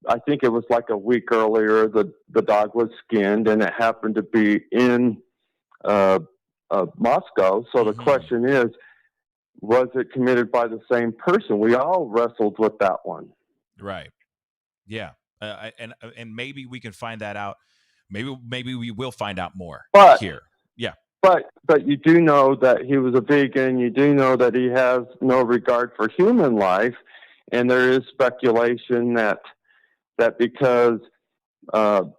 I think it was like a week earlier the dog was skinned, and it happened to be in Moscow. So the question is, was it committed by the same person? We all wrestled with that one. Right. Yeah. And maybe we can find that out. Maybe we will find out more here. Yeah. But you do know that he was a vegan. You do know that he has no regard for human life. And there is speculation that because Kaylee's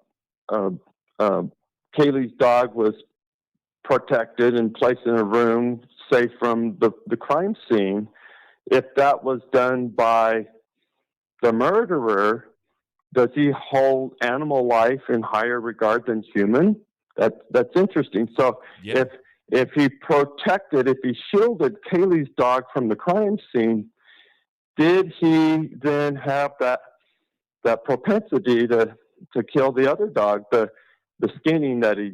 dog was protected and placed in a room safe from the crime scene, if that was done by the murderer, does he hold animal life in higher regard than human? That's interesting. So yeah. if he shielded Kaylee's dog from the crime scene, did he then have that propensity to kill the other dog, the skinning that he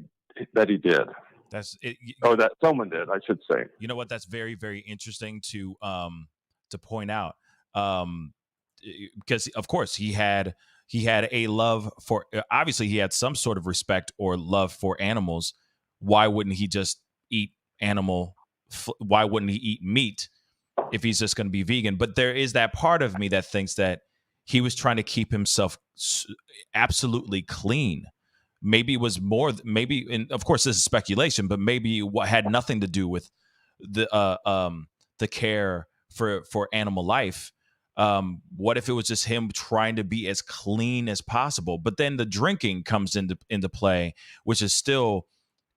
did? That's it. Or that someone did, I should say. You know what? That's very, very interesting to point out. Because of course he had a love for, obviously he had some sort of respect or love for animals. Why wouldn't he just eat why wouldn't he eat meat if he's just going to be vegan? But there is that part of me that thinks that he was trying to keep himself absolutely clean. Maybe it was more, and of course this is speculation, but maybe what had nothing to do with the care for animal life. What if it was just him trying to be as clean as possible? But then the drinking comes into play, which is still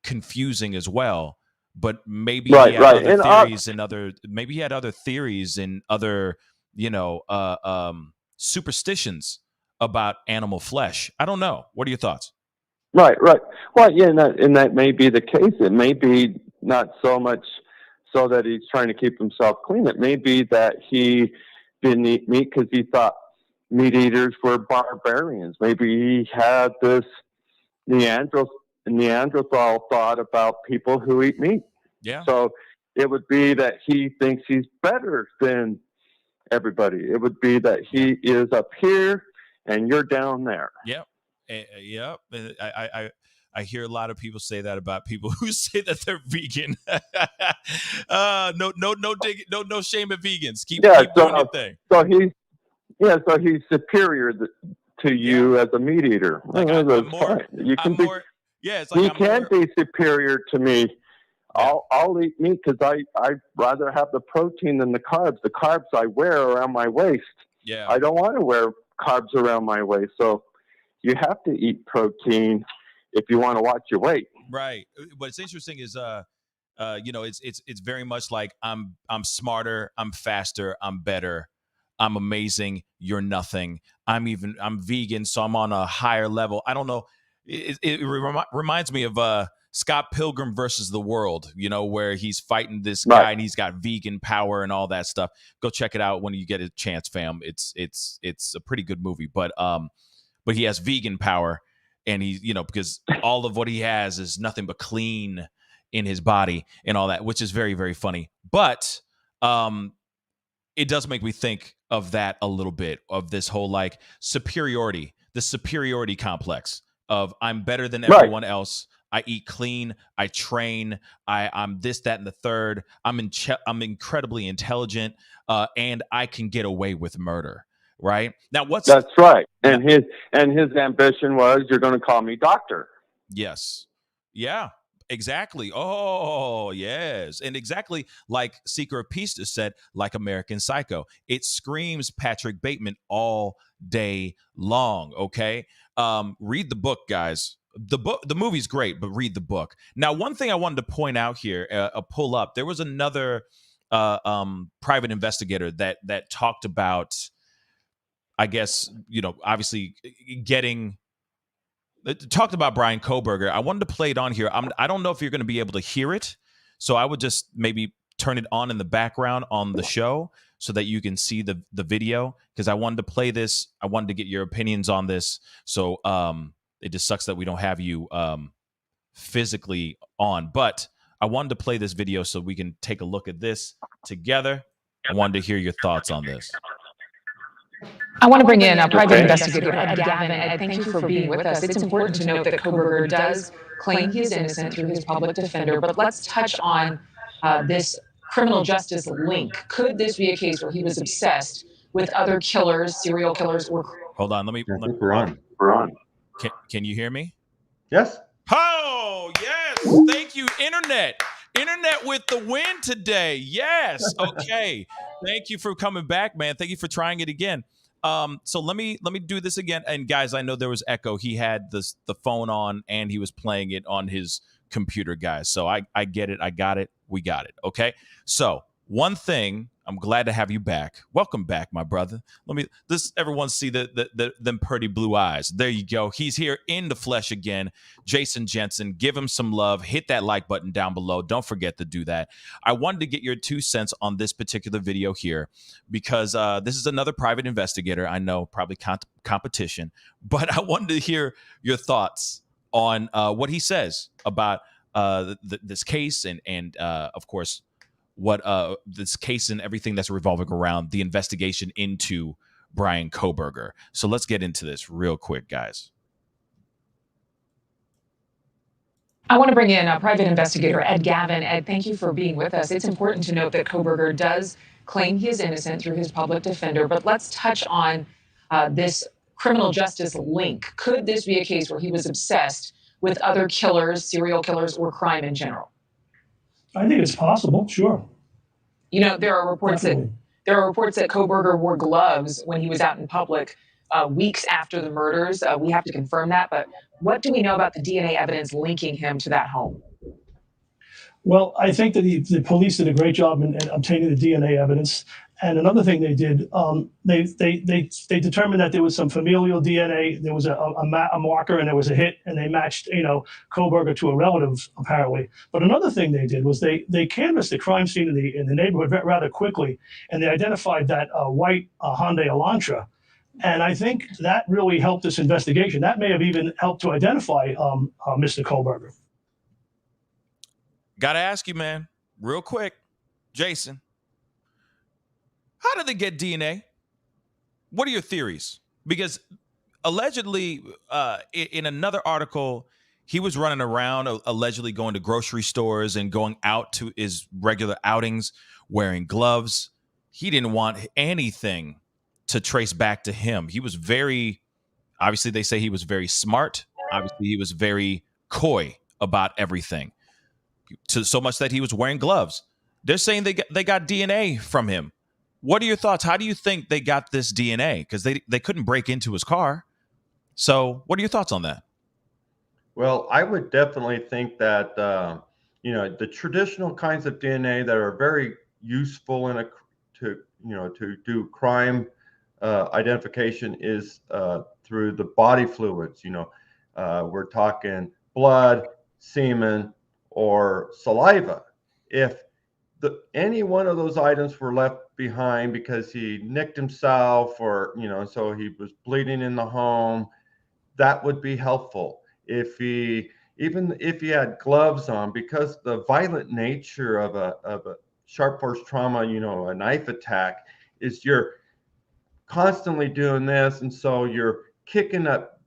confusing as well. But maybe he had other theories and other superstitions about animal flesh. I don't know. What are your thoughts? Right. Well, yeah, and that may be the case. It may be not so much so that he's trying to keep himself clean. It may be that he didn't eat meat because he thought meat eaters were barbarians. Maybe he had this Neanderthal thought about people who eat meat. Yeah. So it would be that he thinks he's better than everybody. It would be that he is up here and you're down there. Yep. Yep. I hear a lot of people say that about people who say that they're vegan. No shame at vegans. Keep doing your thing. So he's superior to you as a meat eater. Like You can be superior to me I'll eat meat because I'd rather have the protein than the carbs. The carbs I wear around my waist. Yeah. I don't want to wear carbs around my waist. So you have to eat protein if you want to watch your weight. Right. What's interesting is it's very much like I'm smarter, I'm faster, I'm better, I'm amazing, you're nothing. I'm vegan, so I'm on a higher level. I don't know. It reminds me of Scott Pilgrim versus the World, where he's fighting this guy and he's got vegan power and all that stuff. Go check it out when you get a chance, fam. It's a pretty good movie, but he has vegan power, and he, because all of what he has is nothing but clean in his body and all that, which is very, very funny. But it does make me think of that a little bit, of this whole like superiority, the superiority complex of I'm better than everyone else. I eat clean. I train. I'm this, that, and the third. I'm incredibly intelligent, and I can get away with murder. Right now, that's right. And his ambition was, you're going to call me doctor. Yes. Yeah. Exactly. Oh, yes. And exactly like Seeker of Peace just said, like American Psycho. It screams Patrick Bateman all day long. Okay. Read the book, guys. The movie's great, but read the book. Now, one thing I wanted to point out here, pull up, there was another private investigator that talked about, I guess, obviously talked about Bryan Kohberger. I wanted to play it on here. I don't know if you're going to be able to hear it, so I would just maybe turn it on in the background on the show so that you can see the video, because I wanted to play this. I wanted to get your opinions on this. So it just sucks that we don't have you physically on, but I wanted to play this video so we can take a look at this together. I wanted to hear your thoughts on this. I want to bring in a private investigator, Ed Gavin. Ed, thank you for being with us. It's important to note that Kohberger does claim he is innocent through his public defender, but let's touch on this criminal justice link. Could this be a case where he was obsessed with other killers, serial killers, or... Hold on, let me we're on. Can you hear me? Yes. Oh, yes. Thank you, Internet with the win today. Yes. Okay. Thank you for coming back, man. Thank you for trying it again. So let me do this again. And guys, I know there was echo. He had the phone on and he was playing it on his computer, guys. So I get it. I got it. We got it. Okay. So one thing, I'm glad to have you back. Welcome back, my brother. Everyone see them pretty blue eyes. There you go. He's here in the flesh again. Jason Jensen, give him some love. Hit that like button down below. Don't forget to do that. I wanted to get your 2 cents on this particular video here because this is another private investigator. I know, probably competition, but I wanted to hear your thoughts on what he says about this case and of course, what this case and everything that's revolving around the investigation into Bryan Kohberger. So let's get into this real quick, guys. I want to bring in a private investigator, Ed Gavin. Ed, thank you for being with us. It's important to note that Kohberger does claim he is innocent through his public defender, but let's touch on this criminal justice link. Could this be a case where he was obsessed with other killers, serial killers, or crime in general? I think it's possible, sure. There are reports that Kohberger wore gloves when he was out in public weeks after the murders. We have to confirm that, but what do we know about the DNA evidence linking him to that home? Well, I think that the police did a great job in obtaining the DNA evidence. And another thing they did, they determined that there was some familial DNA. There was a marker, and there was a hit, and they matched, Kohberger to a relative apparently. But another thing they did was they canvassed the crime scene in the neighborhood rather quickly, and they identified that white Hyundai Elantra. And I think that really helped this investigation. That may have even helped to identify Mr. Kohberger. Gotta ask you, man, real quick, Jason. How did they get DNA? What are your theories? Because allegedly, in another article, he was running around, allegedly going to grocery stores and going out to his regular outings, wearing gloves. He didn't want anything to trace back to him. He was obviously they say he was very smart. Obviously, he was very coy about everything. to so much that he was wearing gloves. They're saying they got DNA from him. What are your thoughts? How do you think they got this DNA? Because they couldn't break into his car. So what are your thoughts on that? Well, I would definitely think that the traditional kinds of DNA that are very useful to do crime identification is through the body fluids. We're talking blood, semen, or saliva. If any one of those items were left behind because he nicked himself, or so he was bleeding in the home, that would be helpful. Even if he had gloves on, because the violent nature of a sharp force trauma, a knife attack, is you're constantly doing this, and so you're kicking up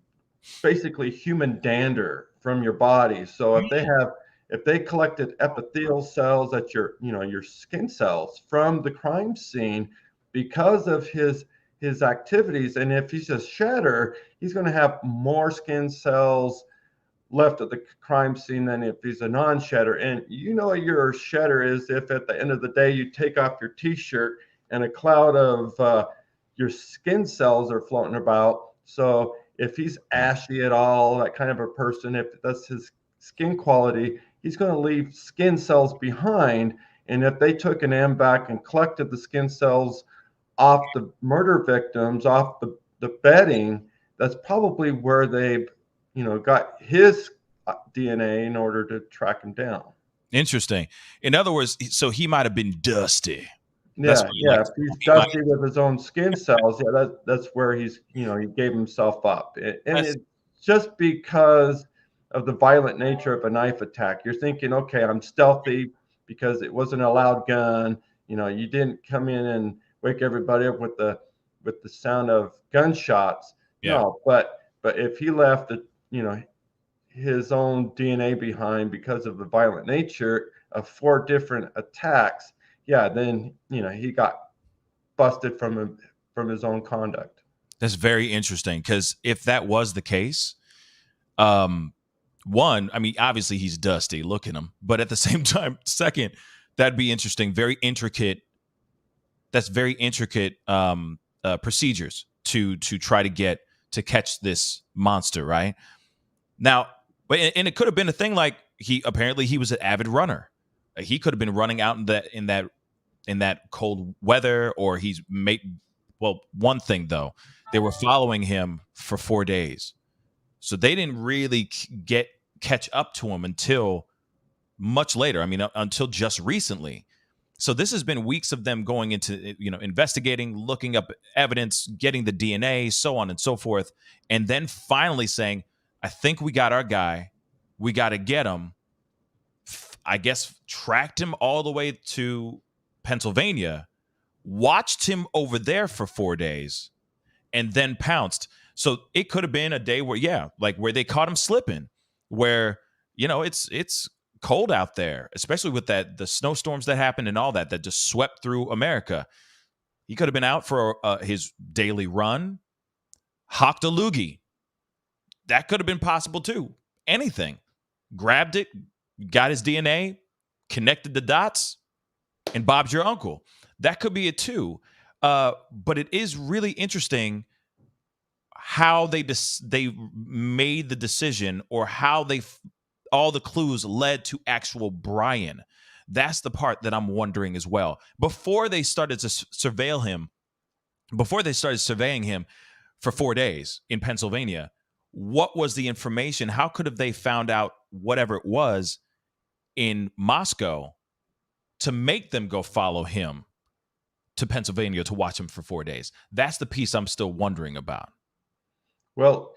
basically human dander from your body. So if they collected epithelial cells at your skin cells from the crime scene because of his activities, and if he's a shedder, he's going to have more skin cells left at the crime scene than if he's a non-shedder. And what your shedder is if at the end of the day you take off your t-shirt and a cloud of your skin cells are floating about. So if he's ashy at all, that kind of a person, if that's his skin quality, he's going to leave skin cells behind. And if they took an MVAC and collected the skin cells off the murder victims, off the bedding, that's probably where they've got his DNA in order to track him down. Interesting. In other words, so he might have been dusty. Yeah. If he's dusty with his own skin cells, that's where he gave himself up. And it's just because of the violent nature of a knife attack. You're thinking, okay, I'm stealthy because it wasn't a loud gun. You didn't come in and wake everybody up with the sound of gunshots. Yeah. No, but if he left his own DNA behind because of the violent nature of 4 different attacks, then he got busted from his own conduct. That's very interesting, because if that was the case, one, I mean, obviously he's dusty. Look at him. But at the same time, second, that'd be interesting. Very intricate. That's very intricate procedures to try to catch this monster, right? Now, and it could have been a thing like he was an avid runner. He could have been running out in that cold weather, or he's made. Well, one thing though, they were following him for 4 days, so they didn't really catch up to him until much later. I mean, until just recently. So this has been weeks of them going into, investigating, looking up evidence, getting the DNA, so on and so forth, and then finally saying, I think we got our guy. We got to get him. I guess tracked him all the way to Pennsylvania, watched him over there for 4 days, and then pounced. So it could have been a day where, where they caught him slipping, where, it's cold out there, especially with the snowstorms that happened and all that just swept through America. He could have been out for his daily run, hocked a loogie. That could have been possible too. Anything. Grabbed it, got his DNA, connected the dots, and Bob's your uncle. That could be it too. But it is really interesting how they made the decision, or how all the clues led to actual Bryan. That's the part that I'm wondering as well. Before they started to surveil him, before they started surveying him for 4 days in Pennsylvania, what was the information? How could have they found out whatever it was in Moscow to make them go follow him to Pennsylvania to watch him for 4 days? That's the piece I'm still wondering about. Well,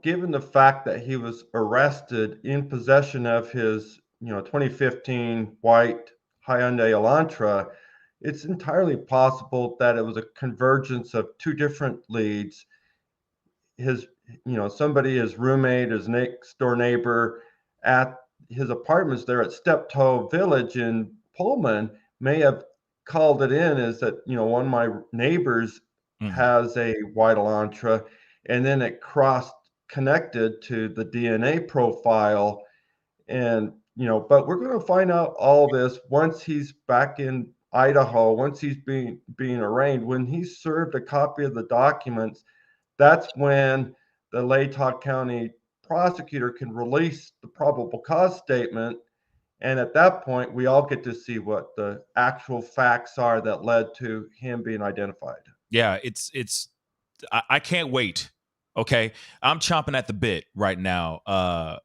given the fact that he was arrested in possession of his, 2015 white Hyundai Elantra, it's entirely possible that it was a convergence of 2 different leads. His roommate, his next door neighbor at his apartments there at Steptoe Village in Pullman may have called it in as that, one of my neighbors has a white Elantra, and then it connected to the DNA profile. And but we're going to find out all this once he's back in Idaho, once he's being arraigned. When he's served a copy of the documents, that's when the Latah County prosecutor can release the probable cause statement. And at that point, we all get to see what the actual facts are that led to him being identified. Yeah, I can't wait. Okay. I'm chomping at the bit right now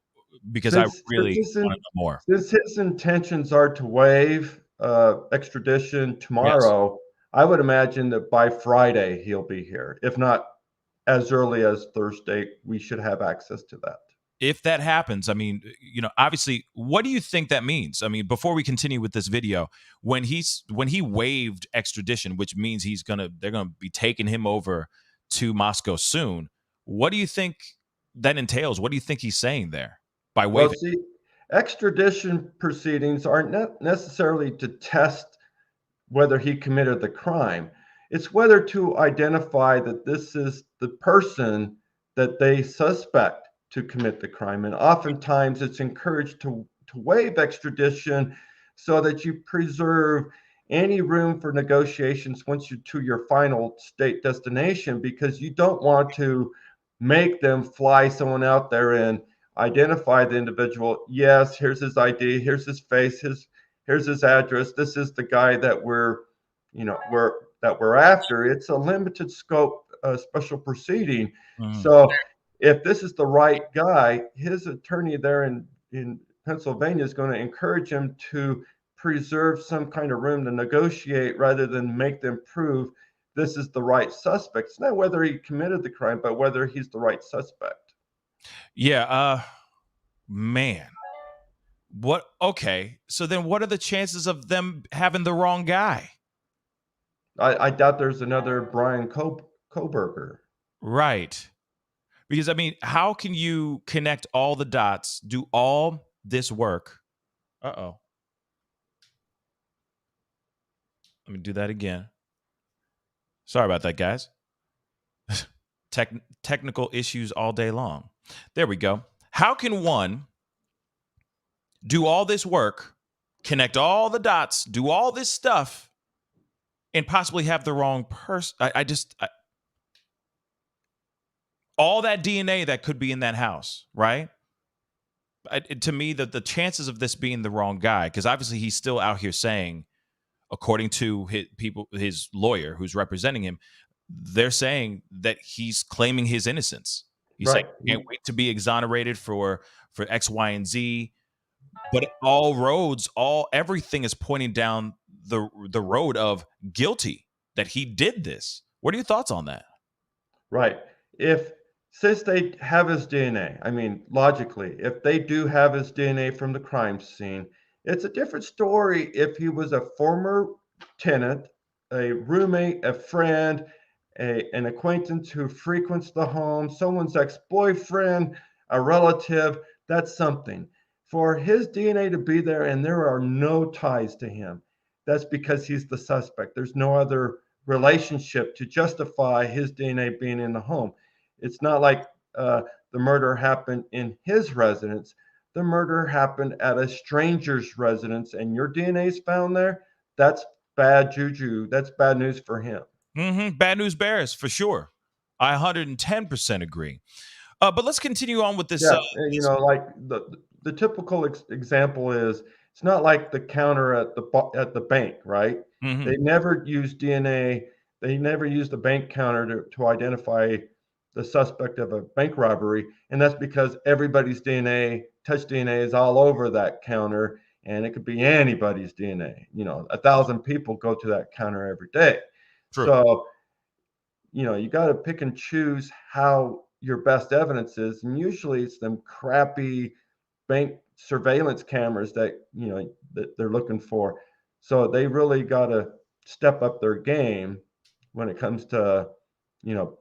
because I really want to know more. Since his intentions are to waive extradition tomorrow, yes, I would imagine that by Friday he'll be here. If not as early as Thursday, we should have access to that. If that happens, I mean, obviously, what do you think that means? I mean, before we continue with this video, when he waived extradition, which means they're gonna be taking him over to Moscow soon. What do you think that entails? What do you think he's saying there by waiving? Well, see, extradition proceedings aren't necessarily to test whether he committed the crime. It's whether to identify that this is the person that they suspect to commit the crime. And oftentimes it's encouraged to waive extradition so that you preserve any room for negotiations once you're to your final state destination, because you don't want to make them fly someone out there and identify the individual. Yes, here's his ID, here's his face, here's his address. This is the guy that we're after. It's a limited scope special proceeding. So if this is the right guy, his attorney there in Pennsylvania is going to encourage him to preserve some kind of room to negotiate rather than make them prove this is the right suspect. It's not whether he committed the crime, but whether he's the right suspect. Yeah, man. Okay, so then what are the chances of them having the wrong guy? I doubt there's another Bryan Kohberger. Right. Because, I mean, how can you connect all the dots, do all this work? Uh-oh. Let me do that again. Sorry about that, guys. Technical issues all day long. There we go. How can one do all this work, connect all the dots, do all this stuff, and possibly have the wrong person? All that DNA that could be in that house, right? To me, the chances of this being the wrong guy, because obviously he's still out here saying, according to his lawyer who's representing him, they're saying that he's claiming his innocence. He's right. Saying, can't wait to be exonerated for X, Y, and Z. But everything is pointing down the road of guilty, that he did this. What are your thoughts on that? Right. Since they have his DNA, I mean, logically, if they do have his DNA from the crime scene, it's a different story if he was a former tenant, a roommate, a friend, an acquaintance who frequents the home, someone's ex-boyfriend, a relative. That's something. For his DNA to be there and there are no ties to him, that's because he's the suspect. There's no other relationship to justify his DNA being in the home. It's not like the murder happened in his residence. The murder happened at a stranger's residence, and your DNA is found there. That's bad juju. That's bad news for him. Bad news bears, for sure. I 110% agree. But let's continue on with this. Yeah, like the typical example is, it's not like the counter at the bank, right? They never use DNA. They never use the bank counter to identify the suspect of a bank robbery, and that's because everybody's DNA, touch DNA, is all over that counter, and it could be anybody's DNA. 1,000 people go to that counter every day. True. So, you got to pick and choose how your best evidence is, and usually it's them crappy bank surveillance cameras that that they're looking for. So they really got to step up their game when it comes to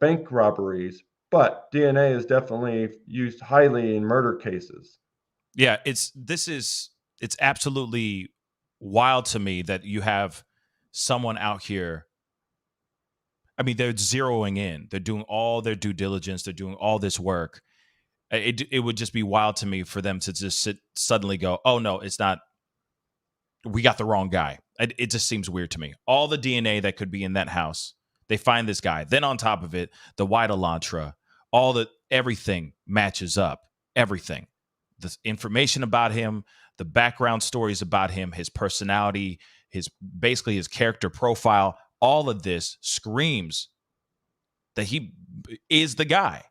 bank robberies, but DNA is definitely used highly in murder cases. Yeah, it's absolutely wild to me that you have someone out here. I mean, they're zeroing in. They're doing all their due diligence. They're doing all this work. It would just be wild to me for them to just suddenly go, oh no, it's not. We got the wrong guy. It just seems weird to me. All the DNA that could be in that house, they find this guy. Then on top of it, the white Elantra, everything matches up. Everything, the information about him, the background stories about him, his personality, basically his character profile. All of this screams that he is the guy.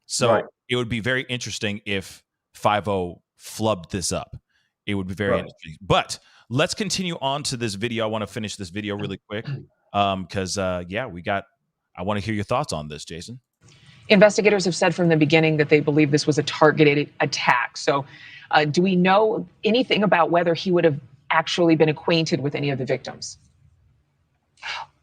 So Right. It would be very interesting if 5-0 flubbed this up. It would be very interesting. But let's continue on to this video. I want to finish this video really quick because, I want to hear your thoughts on this, Jason. Investigators have said from the beginning that they believe this was a targeted attack. So do we know anything about whether he would have actually been acquainted with any of the victims?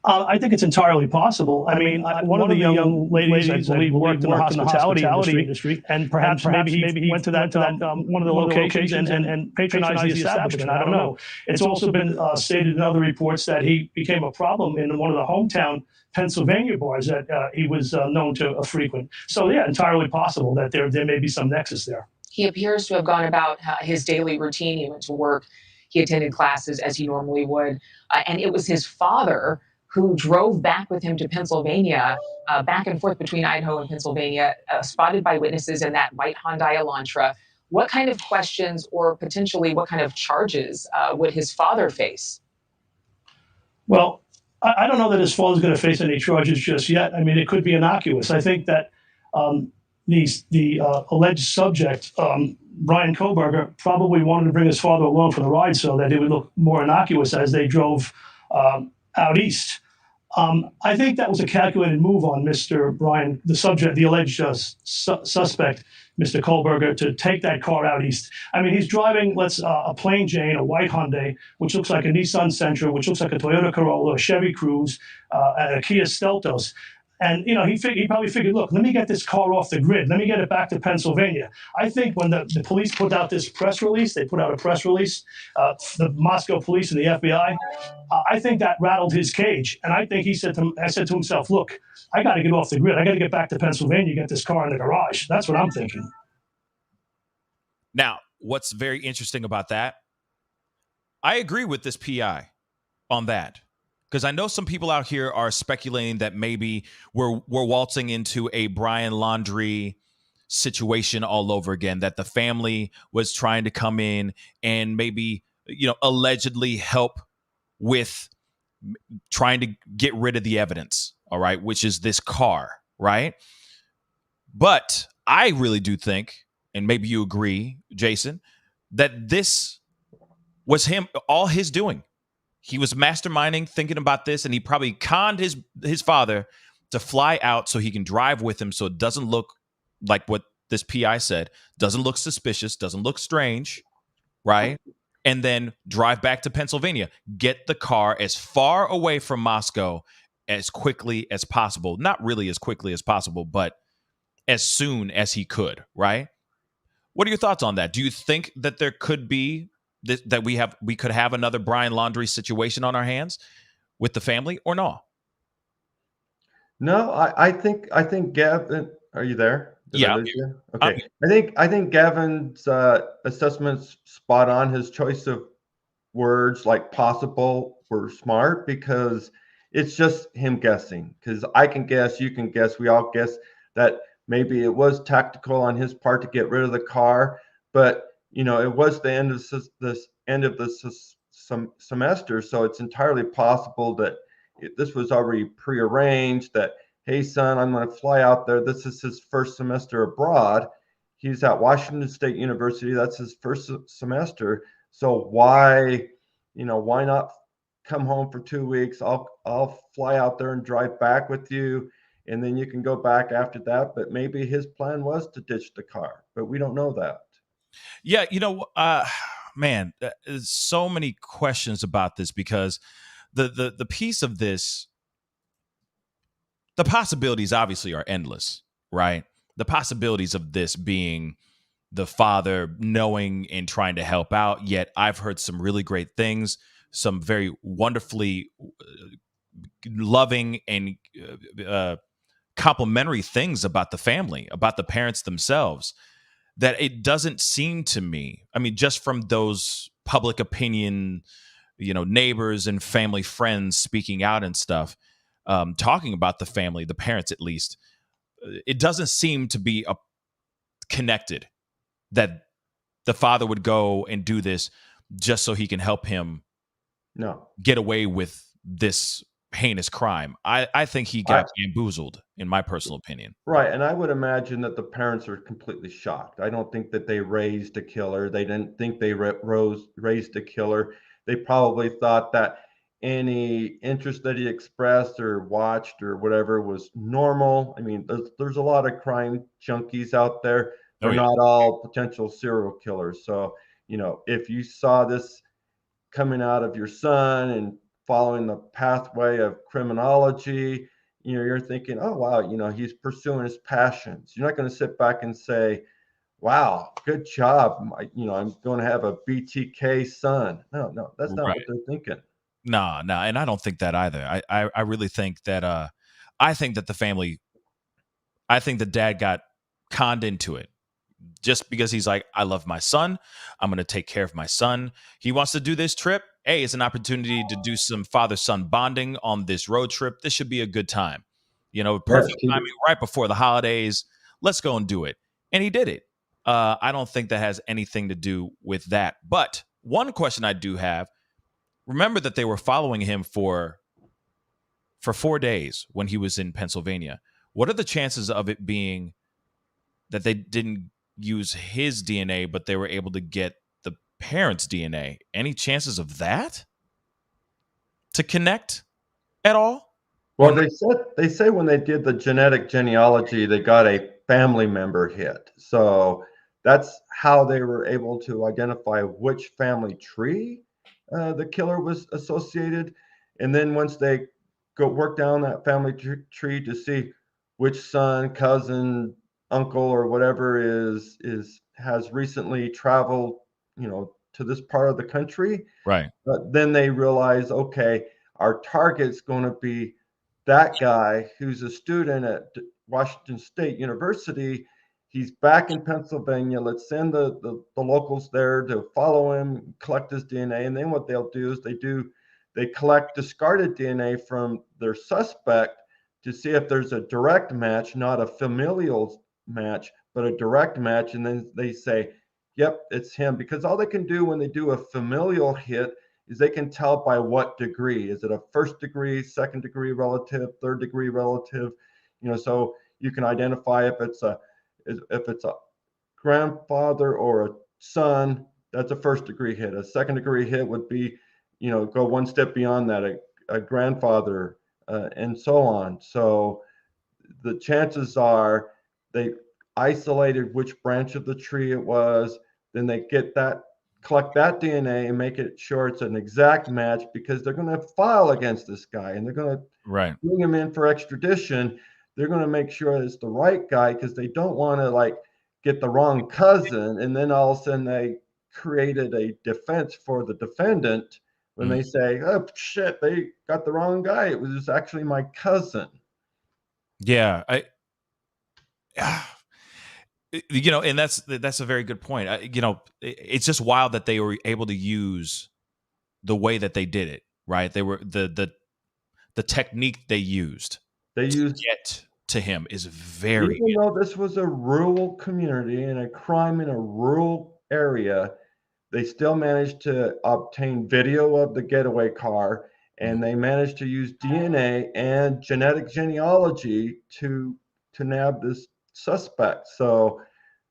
I think it's entirely possible. I mean, one of the young ladies, I believe, worked in the hospitality industry, and perhaps maybe he went to that one of the locations and patronized the establishment. I don't know. It's also been stated in other reports that he became a problem in one of the hometown Pennsylvania bars that he was known to frequent. So, yeah, entirely possible that there may be some nexus there. He appears to have gone about his daily routine. He went to work. He attended classes as he normally would. And it was his father who drove back with him to Pennsylvania, back and forth between Idaho and Pennsylvania, spotted by witnesses in that white Hyundai Elantra. What kind of questions or potentially what kind of charges would his father face? Well, I don't know that his father's going to face any charges just yet. I mean, it could be innocuous. I think that the alleged subject, Bryan Kohberger, probably wanted to bring his father along for the ride so that it would look more innocuous as they drove out east. I think that was a calculated move on Mr. Bryan, the subject, the alleged suspect, Mr. Kohberger, to take that car out east. I mean, he's driving, a plain Jane, a white Hyundai, which looks like a Nissan Sentra, which looks like a Toyota Corolla, a Chevy Cruze, and a Kia Steltos. And, he probably figured, look, let me get this car off the grid. Let me get it back to Pennsylvania. I think when the police put out this press release, they put out a press release, the Moscow police and the FBI, I think that rattled his cage. And I think he said to himself, look, I got to get off the grid. I got to get back to Pennsylvania, get this car in the garage. That's what I'm thinking. Now, what's very interesting about that, I agree with this PI on that. Because I know some people out here are speculating that maybe we're waltzing into a Brian Laundrie situation all over again, that the family was trying to come in and maybe, allegedly help with trying to get rid of the evidence, all right, which is this car, right? But I really do think, and maybe you agree, Jason, that this was all his doing. He was masterminding, thinking about this, and he probably conned his father to fly out so he can drive with him so it doesn't look like what this PI said, doesn't look suspicious, doesn't look strange, right? And then drive back to Pennsylvania, get the car as far away from Moscow as quickly as possible. Not really as quickly as possible, but as soon as he could, right? What are your thoughts on that? Do you think that there could be that we could have another Brian Laundrie situation on our hands with the family, or no? No, I think Gavin, are you there? Yeah. Okay. I think Gavin's assessment's spot on. His choice of words like possible were smart because it's just him guessing. Because I can guess, you can guess, we all guess that maybe it was tactical on his part to get rid of the car, but it was the end of this semester, so it's entirely possible that this was already prearranged. That, hey, son, I'm going to fly out there. This is his first semester abroad. He's at Washington State University. That's his first semester. So why not come home for 2 weeks? I'll fly out there and drive back with you, and then you can go back after that. But maybe his plan was to ditch the car, but we don't know that. Yeah, man, there's so many questions about this because the piece of this, the possibilities obviously are endless, right? The possibilities of this being the father knowing and trying to help out, yet I've heard some really great things, some very wonderfully loving and complimentary things about the family, about the parents themselves. that it doesn't seem to me, I mean, just from those public opinion, neighbors and family friends speaking out and stuff, talking about the family, the parents at least, it doesn't seem to be connected that the father would go and do this just so he can help him get away with this heinous crime. I think he got bamboozled, in my personal opinion. Right. And I would imagine that the parents are completely shocked. I don't think that they raised a killer. They didn't think they raised a killer. They probably thought that any interest that he expressed or watched or whatever was normal. I mean, there's a lot of crime junkies out there. They're not all potential serial killers. So, if you saw this coming out of your son and following the pathway of criminology, you're thinking, oh, wow, he's pursuing his passions. You're not going to sit back and say, wow, good job. I'm going to have a BTK son. No, that's not what they're thinking. No, and I don't think that either. I really think that I think that the dad got conned into it just because he's like, I love my son. I'm going to take care of my son. He wants to do this trip. Hey, it's an opportunity to do some father-son bonding on this road trip. This should be a good time. Perfect timing right before the holidays. Let's go and do it. And he did it. I don't think that has anything to do with that. But one question I do have, remember that they were following him for 4 days when he was in Pennsylvania. What are the chances of it being that they didn't use his DNA, but they were able to get the parents' DNA? Any chances of that to connect at all? Well, they say when they did the genetic genealogy, they got a family member hit. So that's how they were able to identify which family tree the killer was associated. And then once they go work down that family tree to see which son, cousin, uncle, or whatever has recently traveled, to this part of the country. Right. Then they realize, okay, our target's going to be that guy who's a student at Washington State University. He's back in Pennsylvania. Let's send the locals there to follow him, collect his DNA. And then what they'll do is they collect discarded DNA from their suspect to see if there's a direct match, not a familial match, but a direct match. And then they say, yep, it's him. Because all they can do when they do a familial hit is they can tell by what degree. Is it a first degree, second degree relative, third degree relative? So you can identify if it's a grandfather or a son. That's a first degree hit. A second degree hit would be, go one step beyond that, a grandfather, and so on. So the chances are they isolated which branch of the tree it was. Then they collect that DNA and make it sure it's an exact match, because they're going to file against this guy and they're going to bring him in for extradition. They're going to make sure it's the right guy, because they don't want to get the wrong cousin. And then all of a sudden they created a defense for the defendant when they say, oh shit, they got the wrong guy. It was actually my cousin. Yeah. And that's a very good point. It's just wild that they were able to use the way that they did it, right? They were the technique they used to get to him is very. Even though this was a rural community and a crime in a rural area, they still managed to obtain video of the getaway car, and they managed to use DNA and genetic genealogy to nab this suspect. So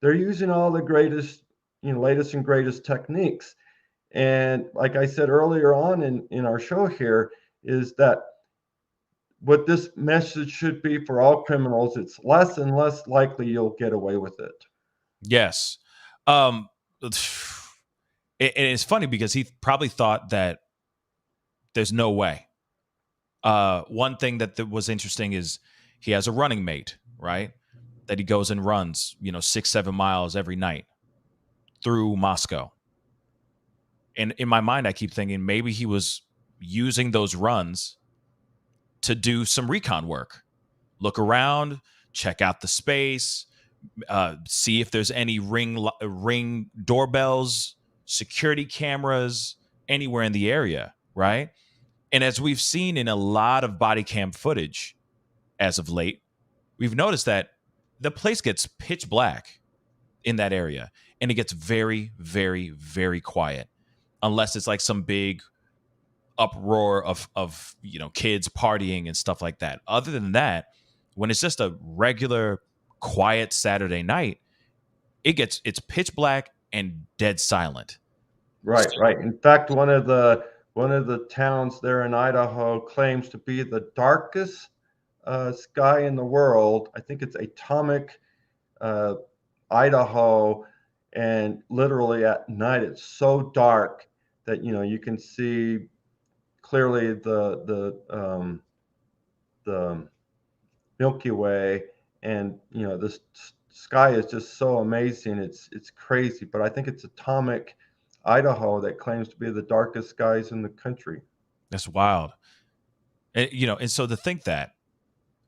they're using all the greatest, latest and greatest techniques. And like I said earlier on in our show here, is that what this message should be for all criminals: it's less and less likely you'll get away with it. Yes. It's funny because he probably thought that there's no way. One thing that was interesting is he has a running mate, right? That he goes and runs, 6-7 miles every night through Moscow. And in my mind, I keep thinking maybe he was using those runs to do some recon work, look around, check out the space, see if there's any ring doorbells, security cameras anywhere in the area, right? And as we've seen in a lot of body cam footage as of late, we've noticed that the place gets pitch black in that area, and it gets very, very, very quiet, unless it's like some big uproar of kids partying and stuff like that. Other than that, when it's just a regular quiet Saturday night, it's pitch black and dead silent. Right, right. In fact, one of the towns there in Idaho claims to be the darkest sky in the world. I think it's Atomic, Idaho, and literally at night it's so dark that you can see clearly the Milky Way, and this sky is just so amazing. It's crazy, but I think it's Atomic, Idaho, that claims to be the darkest skies in the country. That's wild. And so to think that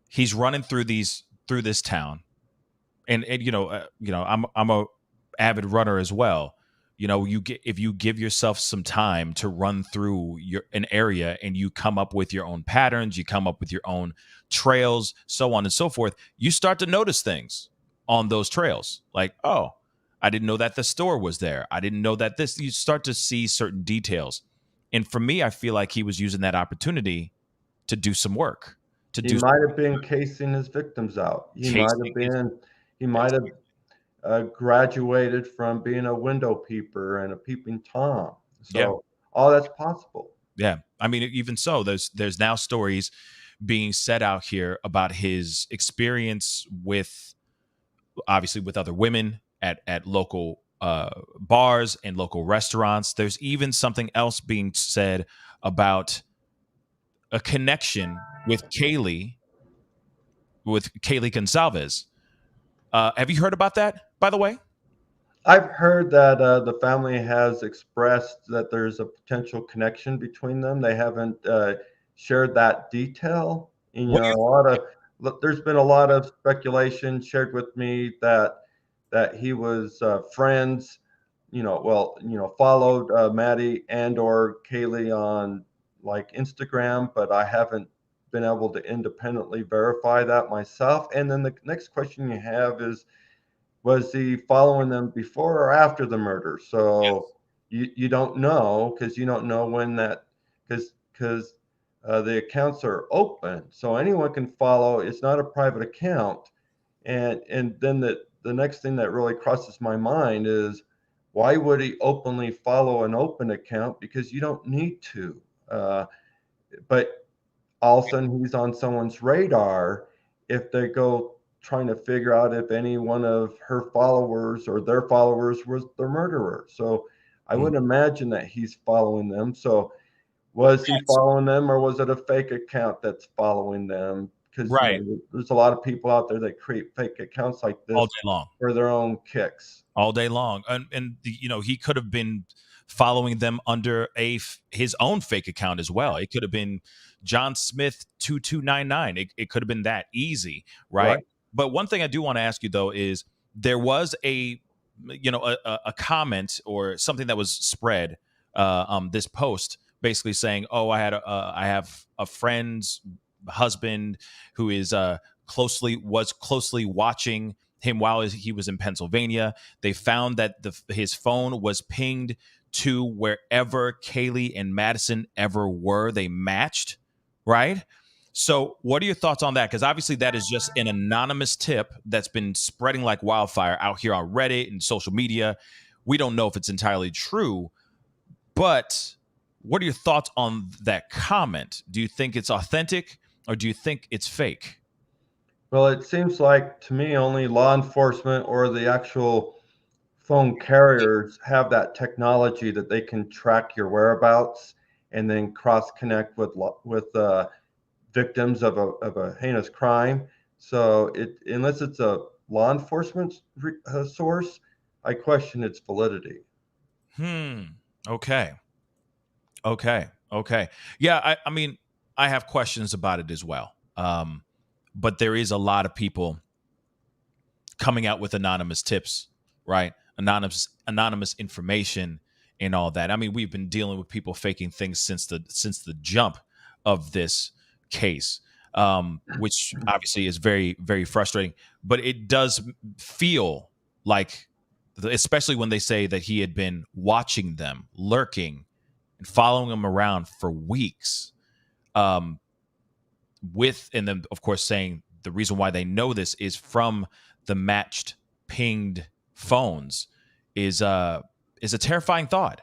he's running through this town, and I'm a avid runner as well. If you give yourself some time to run through an area, and you come up with your own patterns, you come up with your own trails, so on and so forth, you start to notice things on those trails. Like, oh, I didn't know that the store was there. I didn't know that this. You start to see certain details. And for me, I feel like he was using that opportunity to do some work. He might have been casing his victims out. He might have graduated from being a window peeper and a peeping Tom. So all that's possible. Yeah. I mean, even so, there's now stories being set out here about his experience with other women at local bars and local restaurants. There's even something else being said about a connection with Kaylee GonCalves. Have you heard about that, by the way? I've heard that the family has expressed that there's a potential connection between them. They haven't shared that detail. And, there's been a lot of speculation shared with me that he was friends, followed Maddie and or Kaylee on like Instagram, but I haven't been able to independently verify that myself. And then the next question you have is, was he following them before or after the murder? So you don't know, because you don't know when that, because the accounts are open, so anyone can follow. It's not a private account. And then the next thing that really crosses my mind is, why would he openly follow an open account? Because you don't need to. But all of a sudden he's on someone's radar if they go trying to figure out if any one of her followers or their followers was the murderer. So I would imagine that he's following them. So was he following them, or was it a fake account that's following them? Because there's a lot of people out there that create fake accounts like this all day long for their own kicks. All day long. And he could have been following them under his own fake account as well. It could have been John Smith 2299. It could have been that easy, right? But one thing I do want to ask you, though, is there was a comment or something that was spread this post, basically saying, "Oh, I have a friend's husband who is closely watching him while he was in Pennsylvania. They found that his phone was pinged to wherever Kaylee and Madison ever were. They matched, right?" So what are your thoughts on that? Because obviously that is just an anonymous tip that's been spreading like wildfire out here on Reddit and social media. We don't know if it's entirely true, but what are your thoughts on that comment? Do you think it's authentic, or do you think it's fake? Well, it seems like to me only law enforcement or the actual phone carriers have that technology that they can track your whereabouts and then cross connect with victims of a heinous crime. So unless it's a law enforcement source, I question its validity. Okay. Yeah, I mean, I have questions about it as well. But there is a lot of people coming out with anonymous tips, right? Anonymous information and all that. I mean, we've been dealing with people faking things since the jump of this case, which obviously is very, very frustrating. But it does feel like, especially when they say that he had been watching them, lurking, and following them around for weeks, and then of course saying the reason why they know this is from the matched pinged phones is a terrifying thought.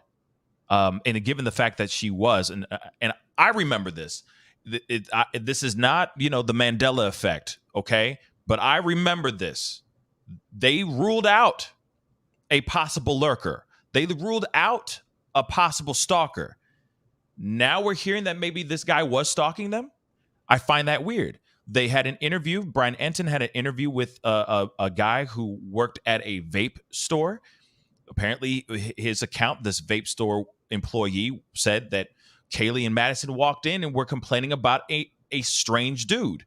And given the fact that she was, and I remember this, this is not, the Mandela effect, okay? But I remember this. They ruled out a possible lurker. They ruled out a possible stalker. Now we're hearing that maybe this guy was stalking them. I find that weird. They had an interview. Brian Entin had an interview with a guy who worked at a vape store. Apparently, his account, this vape store employee, said that Kaylee and Madison walked in and were complaining about a strange dude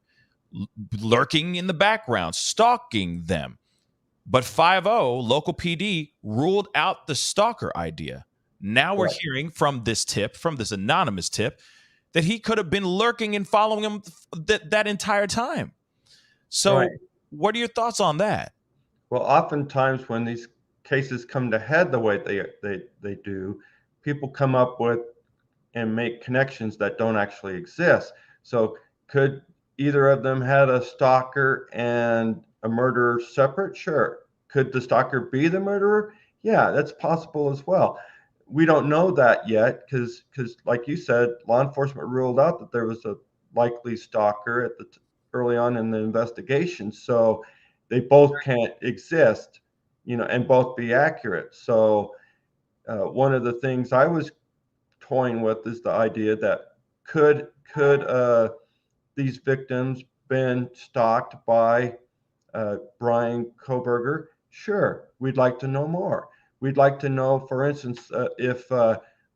lurking in the background, stalking them. But 5-0, local PD, ruled out the stalker idea. Now we're hearing from this anonymous tip, that he could have been lurking and following him that entire time. So what are your thoughts on that? Well, oftentimes when these cases come to head the way they do, people come up with and make connections that don't actually exist. So could either of them had a stalker and a murderer separate? Sure. Could the stalker be the murderer? Yeah, that's possible as well. We don't know that yet because like you said, law enforcement ruled out that there was a likely stalker at early on in the investigation. So they both can't exist, and both be accurate. So one of the things I was toying with is the idea that could these victims been stalked by Bryan Kohberger? Sure, we'd like to know more. We'd like to know, for instance, if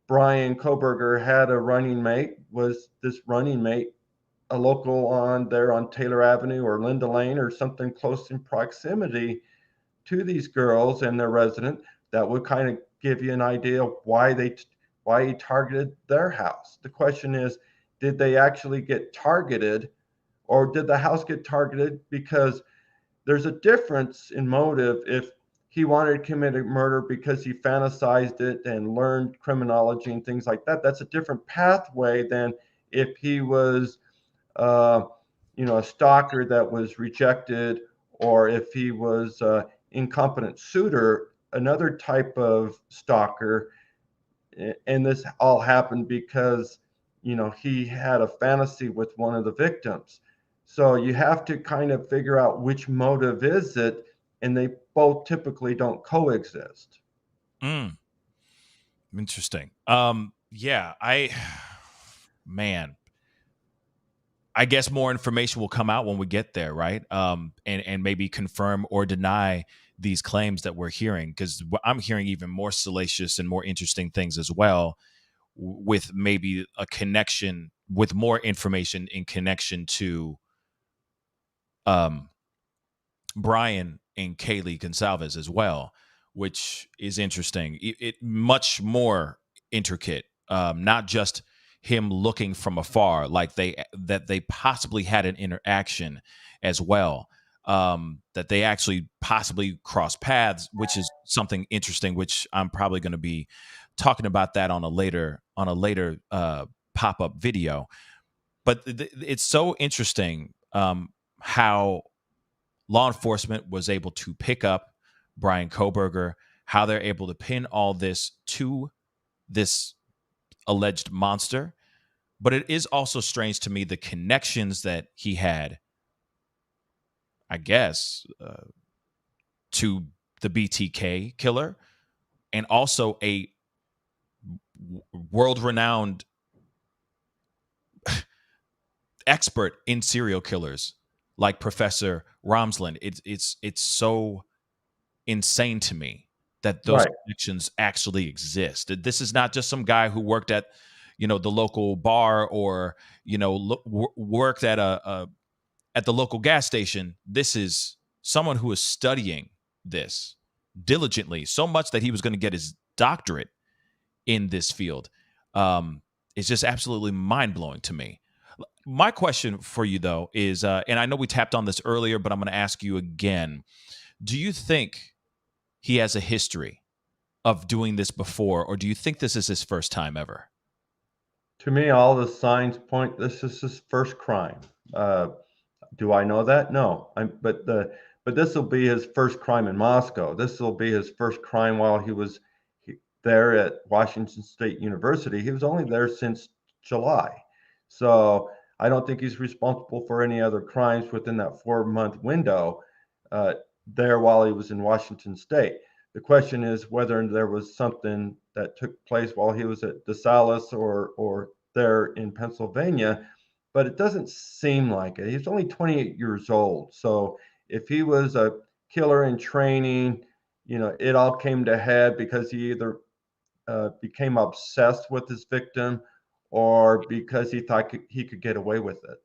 Bryan Kohberger had a running mate, was this running mate a local on Taylor Avenue or Linda Lane or something close in proximity to these girls and their resident? That would kind of give you an idea of why he targeted their house. The question is, did they actually get targeted, or did the house get targeted? Because there's a difference in motive. If he wanted to commit a murder because he fantasized it and learned criminology and things like that, that's a different pathway than if he was, a stalker that was rejected, or if he was an incompetent suitor, another type of stalker. And this all happened because, he had a fantasy with one of the victims. So you have to kind of figure out which motive is it, and they both typically don't coexist. Interesting. I guess more information will come out when we get there, right? And maybe confirm or deny these claims that we're hearing, because I'm hearing even more salacious and more interesting things as well, with maybe a connection, with more information in connection to Bryan and Kaylee GonCalves as well, which is interesting. It much more intricate, not just him looking from afar, like they possibly had an interaction as well, that they actually possibly crossed paths, which is something interesting, which I'm probably going to be talking about that on a later pop-up video. But it's so interesting how law enforcement was able to pick up Bryan Kohberger, how they're able to pin all this to this alleged monster. But it is also strange to me the connections that he had, I guess, to the BTK killer, and also a world-renowned expert in serial killers like Professor Ramsland. It's so insane to me that those connections actually exist. This is not just some guy who worked at, the local bar, or, worked at the local gas station. This is someone who is studying this diligently, so much that he was going to get his doctorate in this field, is just absolutely mind-blowing to me. My question for you, though, is, and I know we tapped on this earlier, but I'm going to ask you again. Do you think he has a history of doing this before, or do you think this is his first time ever? To me, all the signs point this is his first crime. Do I know that? No. But this will be his first crime in Moscow. This will be his first crime while he was there at Washington State University. He was only there since July. So I don't think he's responsible for any other crimes within that 4-month window there while he was in Washington State. The question is whether there was something that took place while he was at DeSalis or there in Pennsylvania, but it doesn't seem like it. He's only 28 years old. So if he was a killer in training, it all came to head because he either became obsessed with his victim or because he thought he could get away with it.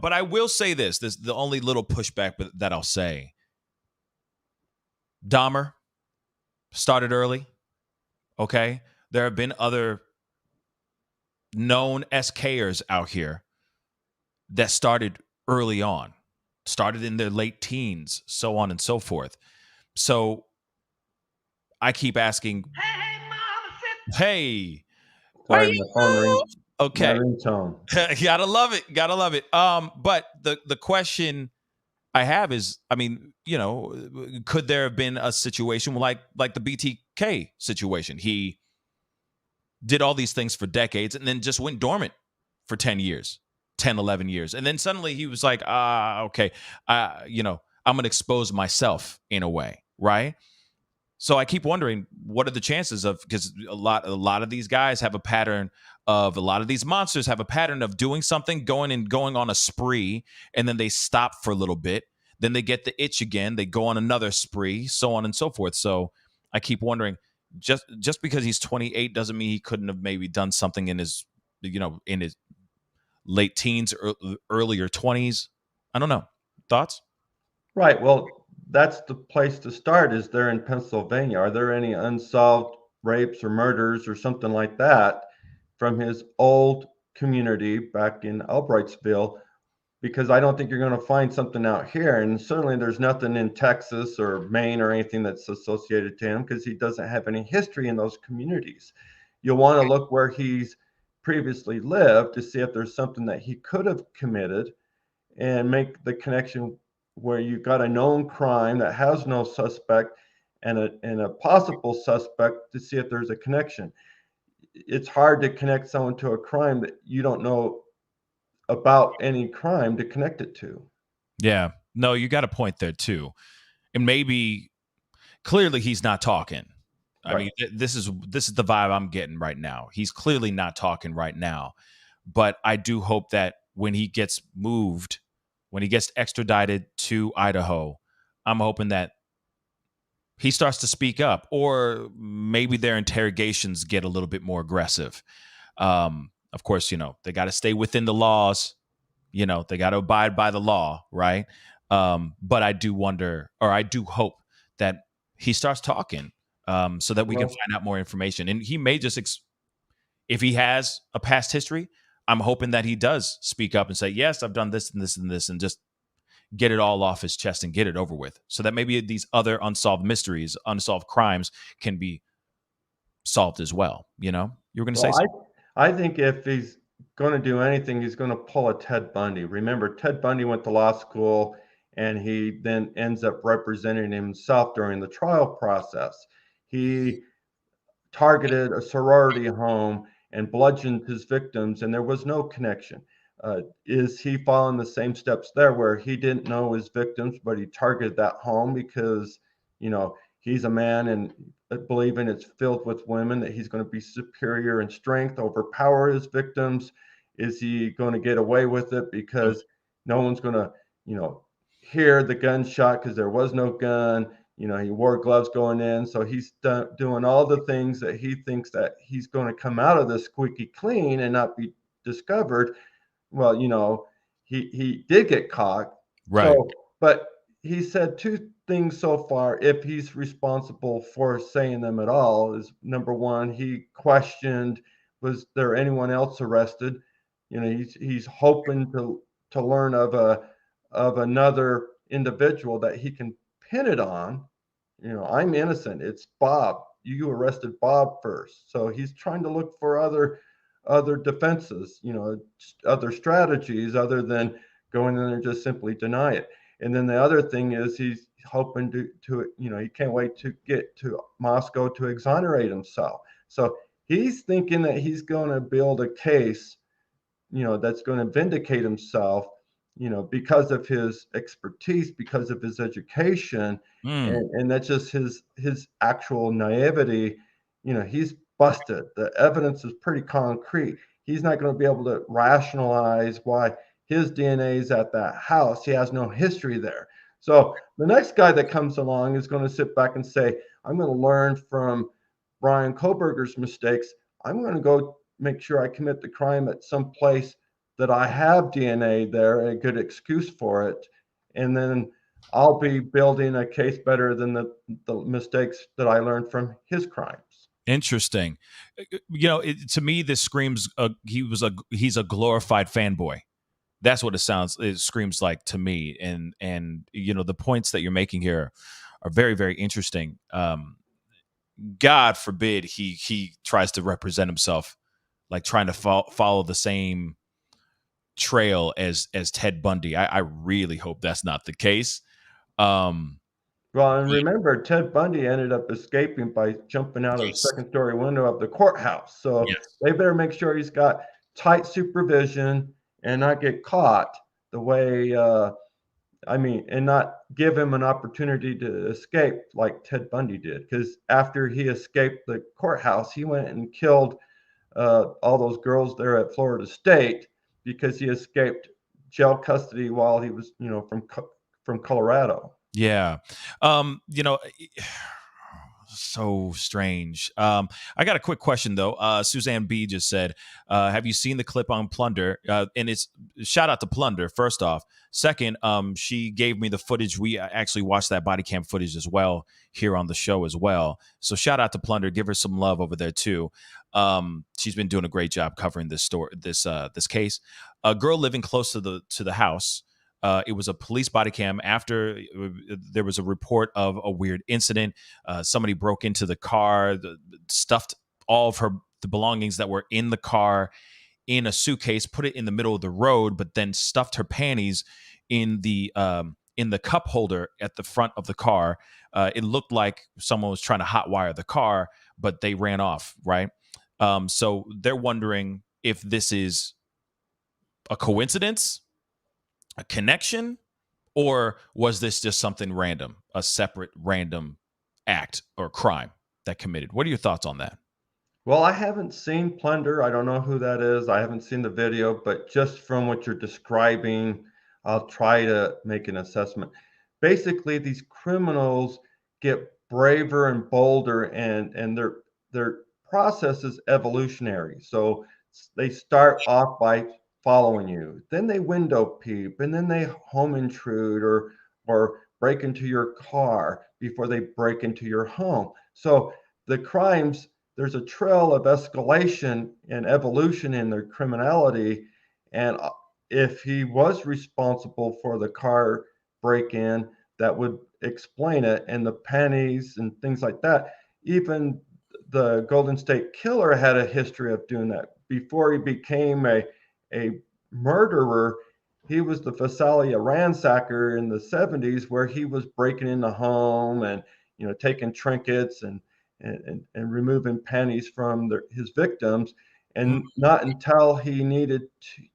But I will say this is the only little pushback that I'll say. Dahmer started early. Okay. There have been other known SKers out here that started early on, started in their late teens, so on and so forth. So I keep asking, hey, sorry, my phone rings. Okay. My ringtone. Gotta love it. Gotta love it. But the question I have is, I mean, could there have been a situation like the BTK situation? He did all these things for decades and then just went dormant for 10 years, 10, 11 years. And then suddenly he was like, okay, I'm going to expose myself in a way, right? So I keep wondering, what are the chances of, because a lot of these guys have a pattern of, a lot of these monsters have a pattern of doing something, going on a spree, and then they stop for a little bit. Then they get the itch again. They go on another spree, so on and so forth. So I keep wondering, just because he's 28 doesn't mean he couldn't have maybe done something in his, in his late teens or earlier 20s. I don't know. Thoughts? Right. Well, that's the place to start, is there in Pennsylvania. Are there any unsolved rapes or murders or something like that from his old community back in Albrightsville? Because I don't think you're going to find something out here. And certainly there's nothing in Texas or Maine or anything that's associated to him because he doesn't have any history in those communities. You'll want to look where he's previously lived to see if there's something that he could have committed and make the connection where you've got a known crime that has no suspect and a possible suspect to see if there's a connection. It's hard to connect someone to a crime that you don't know about any crime to connect it to. Yeah. No, you got a point there too. And maybe clearly he's not talking. Right. I mean, this is the vibe I'm getting right now. He's clearly not talking right now. But I do hope that when he gets moved, when he gets extradited to Idaho, I'm hoping that he starts to speak up, or maybe their interrogations get a little bit more aggressive. Of course, they got to stay within the laws. They got to abide by the law, right? But I do wonder, or I do hope that he starts talking so that we can find out more information. And he may just, if he has a past history, I'm hoping that he does speak up and say, yes, I've done this and this and this, and just get it all off his chest and get it over with, so that maybe these other unsolved mysteries, unsolved crimes can be solved as well. You were going to say something? I think if he's going to do anything, he's going to pull a Ted Bundy. Remember, Ted Bundy went to law school and he then ends up representing himself during the trial process. He targeted a sorority home and bludgeoned his victims, and there was no connection. Is he following the same steps there, where he didn't know his victims, but he targeted that home because, he's a man and believing it's filled with women, that he's going to be superior in strength, overpower his victims? Is he going to get away with it because no one's going to, hear the gunshot because there was no gun? He wore gloves going in. So he's doing all the things that he thinks that he's going to come out of this squeaky clean and not be discovered. Well, he did get caught. Right. So, but he said two things so far, if he's responsible for saying them at all, is number one, he questioned, was there anyone else arrested? You know, he's hoping to learn of another individual that he can pin it on. You know, I'm innocent. It's Bob. You arrested Bob first. So he's trying to look for other defenses, you know, other strategies other than going in and just simply deny it. And then the other thing is he's hoping to you know, he can't wait to get to Moscow to exonerate himself. So he's thinking that he's going to build a case, you know, that's going to vindicate himself, you know, because of his expertise, because of his education, and that's just his actual naivety. You know, he's busted. The evidence is pretty concrete. He's not going to be able to rationalize why his DNA is at that house. He has no history there. So the next guy that comes along is going to sit back and say, I'm going to learn from Bryan Kohberger's mistakes. I'm going to go make sure I commit the crime at some place that I have DNA there, a good excuse for it. And then I'll be building a case better than the mistakes that I learned from his crimes. Interesting. You know, to me, this screams he's a glorified fanboy. That's what it screams like to me. And you know, the points that you're making here are very, very interesting. God forbid he tries to represent himself like trying to follow the same trail as Ted Bundy. I really hope that's not the case. Well, and remember, Ted Bundy ended up escaping by jumping out of the second-story window of the courthouse. So they better make sure he's got tight supervision and not get caught the way, and not give him an opportunity to escape like Ted Bundy did. Because after he escaped the courthouse, he went and killed all those girls there at Florida State because he escaped jail custody while he was, you know, from Colorado. Yeah. You know, so strange. I got a quick question though. Suzanne B just said, have you seen the clip on Plunder? And it's shout out to Plunder, first off. Second, she gave me the footage. We actually watched that body cam footage as well here on the show as well. So shout out to Plunder. Give her some love over there too. She's been doing a great job covering this story, this case. A girl living close to the house. It was a police body cam after there was a report of a weird incident. Somebody broke into the car, stuffed all of the belongings that were in the car in a suitcase, put it in the middle of the road, but then stuffed her panties in the cup holder at the front of the car. It looked like someone was trying to hotwire the car, but they ran off, right? So they're wondering if this is a coincidence, a connection, or was this just something random, a separate random act or crime that committed? What are your thoughts on that? Well, I haven't seen Plunder. I don't know who that is. I haven't seen the video, but just from what you're describing, I'll try to make an assessment. Basically, these criminals get braver and bolder, and their process is evolutionary. So they start off by following you, then they window peep, and then they home intrude or break into your car before they break into your home. So the crimes, there's a trail of escalation and evolution in their criminality. And if he was responsible for the car break-in, that would explain it. And the panties and things like that. Even the Golden State Killer had a history of doing that. Before he became a murderer, he was the Visalia ransacker in the 70s, where he was breaking in the home and, you know, taking trinkets and removing panties from his victims. And not until he needed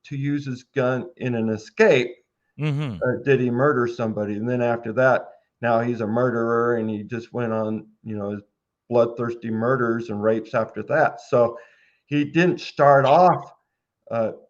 to use his gun in an escape did he murder somebody. And then after that, now he's a murderer, and he just went on, you know, his bloodthirsty murders and rapes after that. So he didn't start off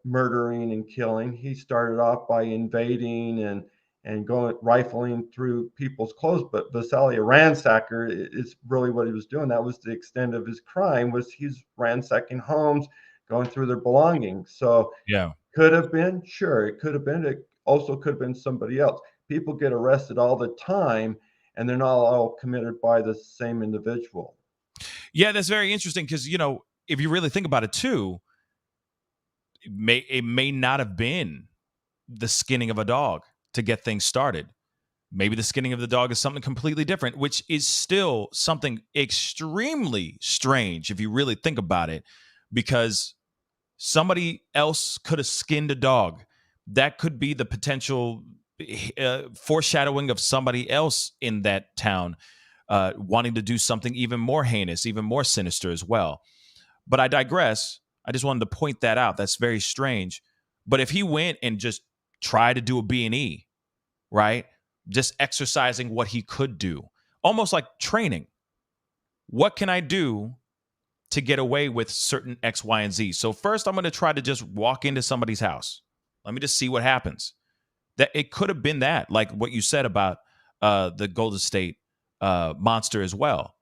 murdering and killing. He started off by invading and going rifling through people's clothes. But Visalia ransacker is really what he was doing. That was the extent of his crime, was he's ransacking homes, going through their belongings. So yeah, could have been, sure, it could have been. It also could have been somebody else. people get arrested all the time, and they're not all committed by the same individual. Yeah, that's very interesting because, if you really think about it too, it may not have been the skinning of a dog to get things started. Maybe the skinning of the dog is something completely different, which is still something extremely strange if you really think about it, because somebody else could have skinned a dog. That could be the potential foreshadowing of somebody else in that town wanting to do something even more heinous, even more sinister as well. But I digress. I just wanted to point that out. That's very strange. But if he went and just tried to do a B&E, right? Just exercising what he could do, almost like training. What can I do to get away with certain X, Y, and Z? So first, I'm going to try to just walk into somebody's house. Let me just see what happens. That it could have been that, like what you said about the Golden State monster as well.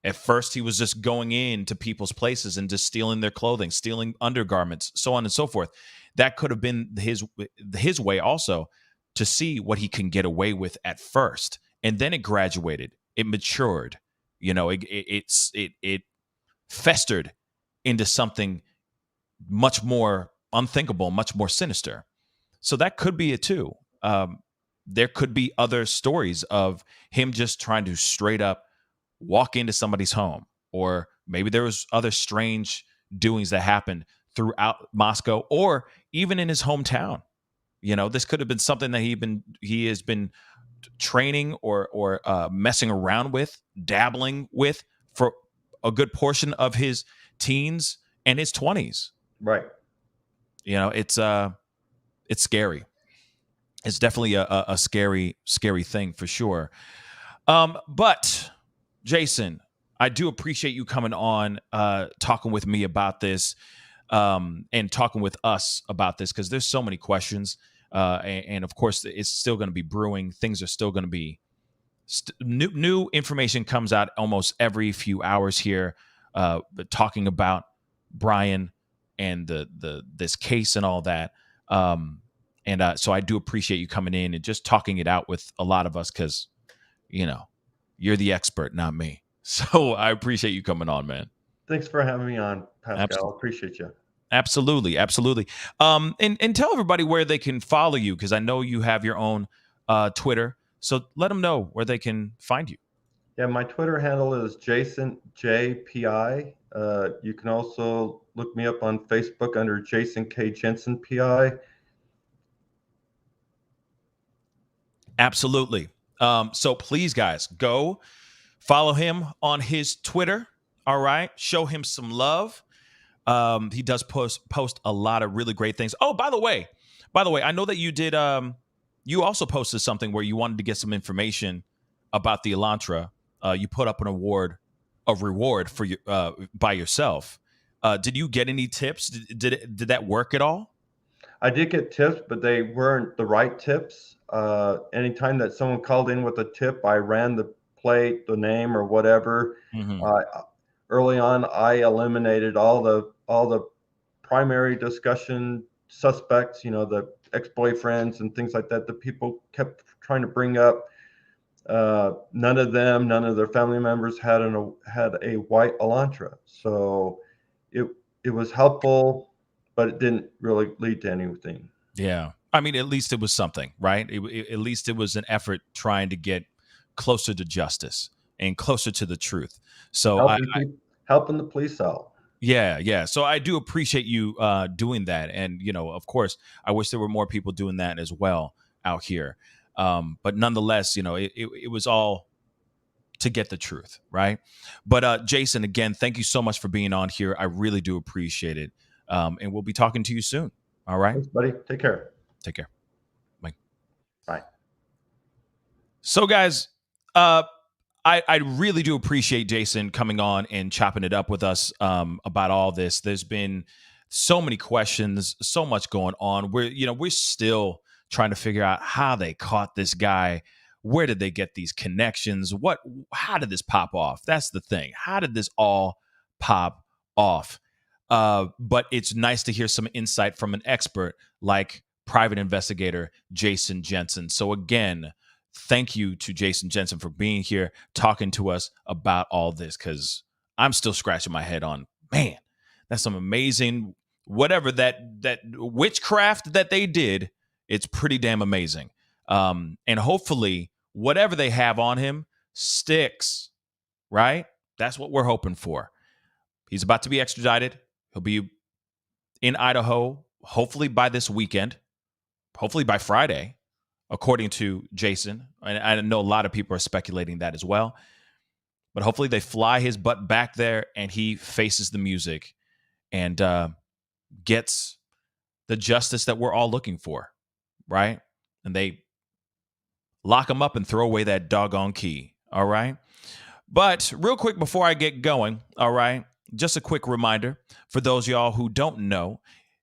At first, he was just going into people's places and just stealing their clothing, stealing undergarments, so on and so forth. That could have been his way also to see what he can get away with at first. And then it graduated. It matured. It festered into something much more unthinkable, much more sinister. So that could be it too. There could be other stories of him just trying to straight up walk into somebody's home, or maybe there was other strange doings that happened throughout Moscow or even in his hometown. This could have been something that he has been training or messing around with, dabbling with for a good portion of his teens and his 20s. Right. It's scary. It's definitely a scary thing for sure. But Jason, I do appreciate you coming on, talking with me about this, and talking with us about this, because there's so many questions. And of course, it's still going to be brewing. Things are still going to be new information comes out almost every few hours here, talking about Bryan and this case and all that. So I do appreciate you coming in and just talking it out with a lot of us, because you're the expert, not me. So I appreciate you coming on, man. Thanks for having me on, Pascal. Absolutely. Appreciate you. Absolutely. And tell everybody where they can follow you, because I know you have your own Twitter. So let them know where they can find you. Yeah, my Twitter handle is JasonJPI. You can also look me up on Facebook under Jason K. Jensen PI. Absolutely. So please, guys, go follow him on his Twitter. All right. Show him some love. He does post a lot of really great things. Oh, by the way, I know that you did. You also posted something where you wanted to get some information about the Elantra. You put up a reward for you by yourself. Did you get any tips? Did that work at all? I did get tips, but they weren't the right tips. Anytime that someone called in with a tip, I ran the plate, the name, or whatever. Mm-hmm. Early on, I eliminated all the primary discussion suspects, the ex-boyfriends and things like that. The people kept trying to bring up. None of their family members had a white Elantra. So it was helpful, but it didn't really lead to anything. Yeah. I mean, at least it was something, right? At least it was an effort trying to get closer to justice and closer to the truth. So helping the police out. Yeah. So I do appreciate you doing that. And, of course, I wish there were more people doing that as well out here. But nonetheless, it was all to get the truth, right? But Jason, again, thank you so much for being on here. I really do appreciate it. And we'll be talking to you soon. All right? Thanks, buddy. Take care. Take care. Bye. Bye. So, guys, I really do appreciate Jason coming on and chopping it up with us about all this. There's been so many questions, so much going on. We're still trying to figure out how they caught this guy. Where did they get these connections? How did this pop off? That's the thing. How did this all pop off? But it's nice to hear some insight from an expert like private investigator Jason Jensen. So again, thank you to Jason Jensen for being here, talking to us about all this, because I'm still scratching my head on, man, that's some amazing, whatever that witchcraft that they did, it's pretty damn amazing. And hopefully whatever they have on him sticks, right? That's what we're hoping for. He's about to be extradited. He'll be in Idaho, hopefully by this weekend, hopefully by Friday, according to Jason. And I know a lot of people are speculating that as well. But hopefully they fly his butt back there and he faces the music and gets the justice that we're all looking for, right? And they lock him up and throw away that doggone key, all right? But real quick before I get going, all right, just a quick reminder for those of y'all who don't know,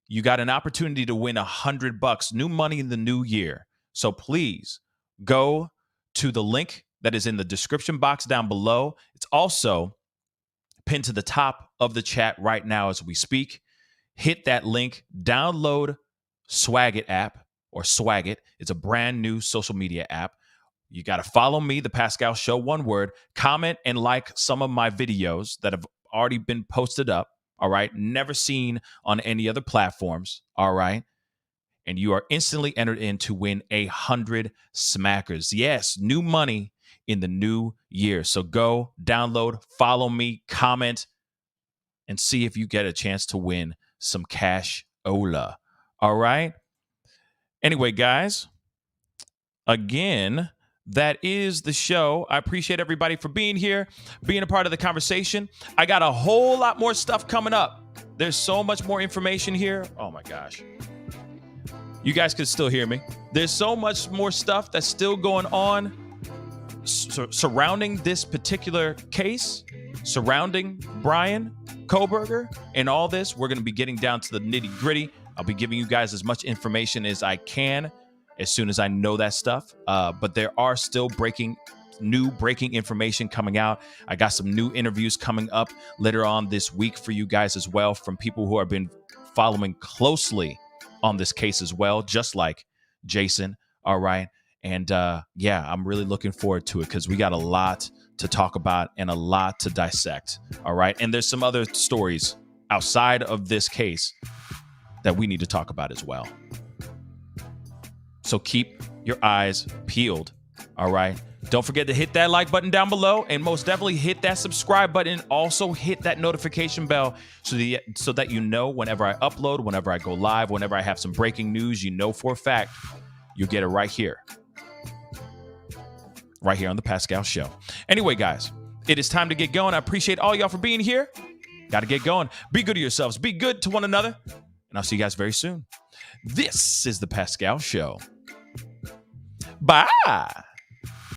you got an opportunity to win $100, new money in the new year. So please go to the link that is in the description box down below. It's also pinned to the top of the chat right now as we speak. Hit that link, download Swagit app or Swagit. It's a brand new social media app. You got to follow me, The Pascal Show, one word, comment and like some of my videos that have already been posted up, all right? Never seen on any other platforms, all right? And you are instantly entered in to win 100 smackers. Yes, new money in the new year. So go, download, follow me, comment, and see if you get a chance to win some cash-ola, all right? Anyway, guys, again, that is the show. I appreciate everybody for being here, being a part of the conversation. I got a whole lot more stuff coming up. There's so much more information here. Oh, my gosh. You guys could still hear me. There's so much more stuff that's still going on surrounding this particular case, surrounding Bryan Kohberger and all this. We're going to be getting down to the nitty-gritty. I'll be giving you guys as much information as I can as soon as I know that stuff. But there are still new breaking information coming out. I got some new interviews coming up later on this week for you guys as well from people who have been following closely on this case as well, just like Jason. All right. And yeah, I'm really looking forward to it because we got a lot to talk about and a lot to dissect. All right. And there's some other stories outside of this case that we need to talk about as well. So keep your eyes peeled. All right. Don't forget to hit that like button down below and most definitely hit that subscribe button. Also hit that notification bell so that you know whenever I upload, whenever I go live, whenever I have some breaking news, you know for a fact you'll get it right here on the Pascal Show. Anyway, guys, it is time to get going. I appreciate all y'all for being here. Got to get going. Be good to yourselves. Be good to one another. And I'll see you guys very soon. This is the Pascal Show. Bye.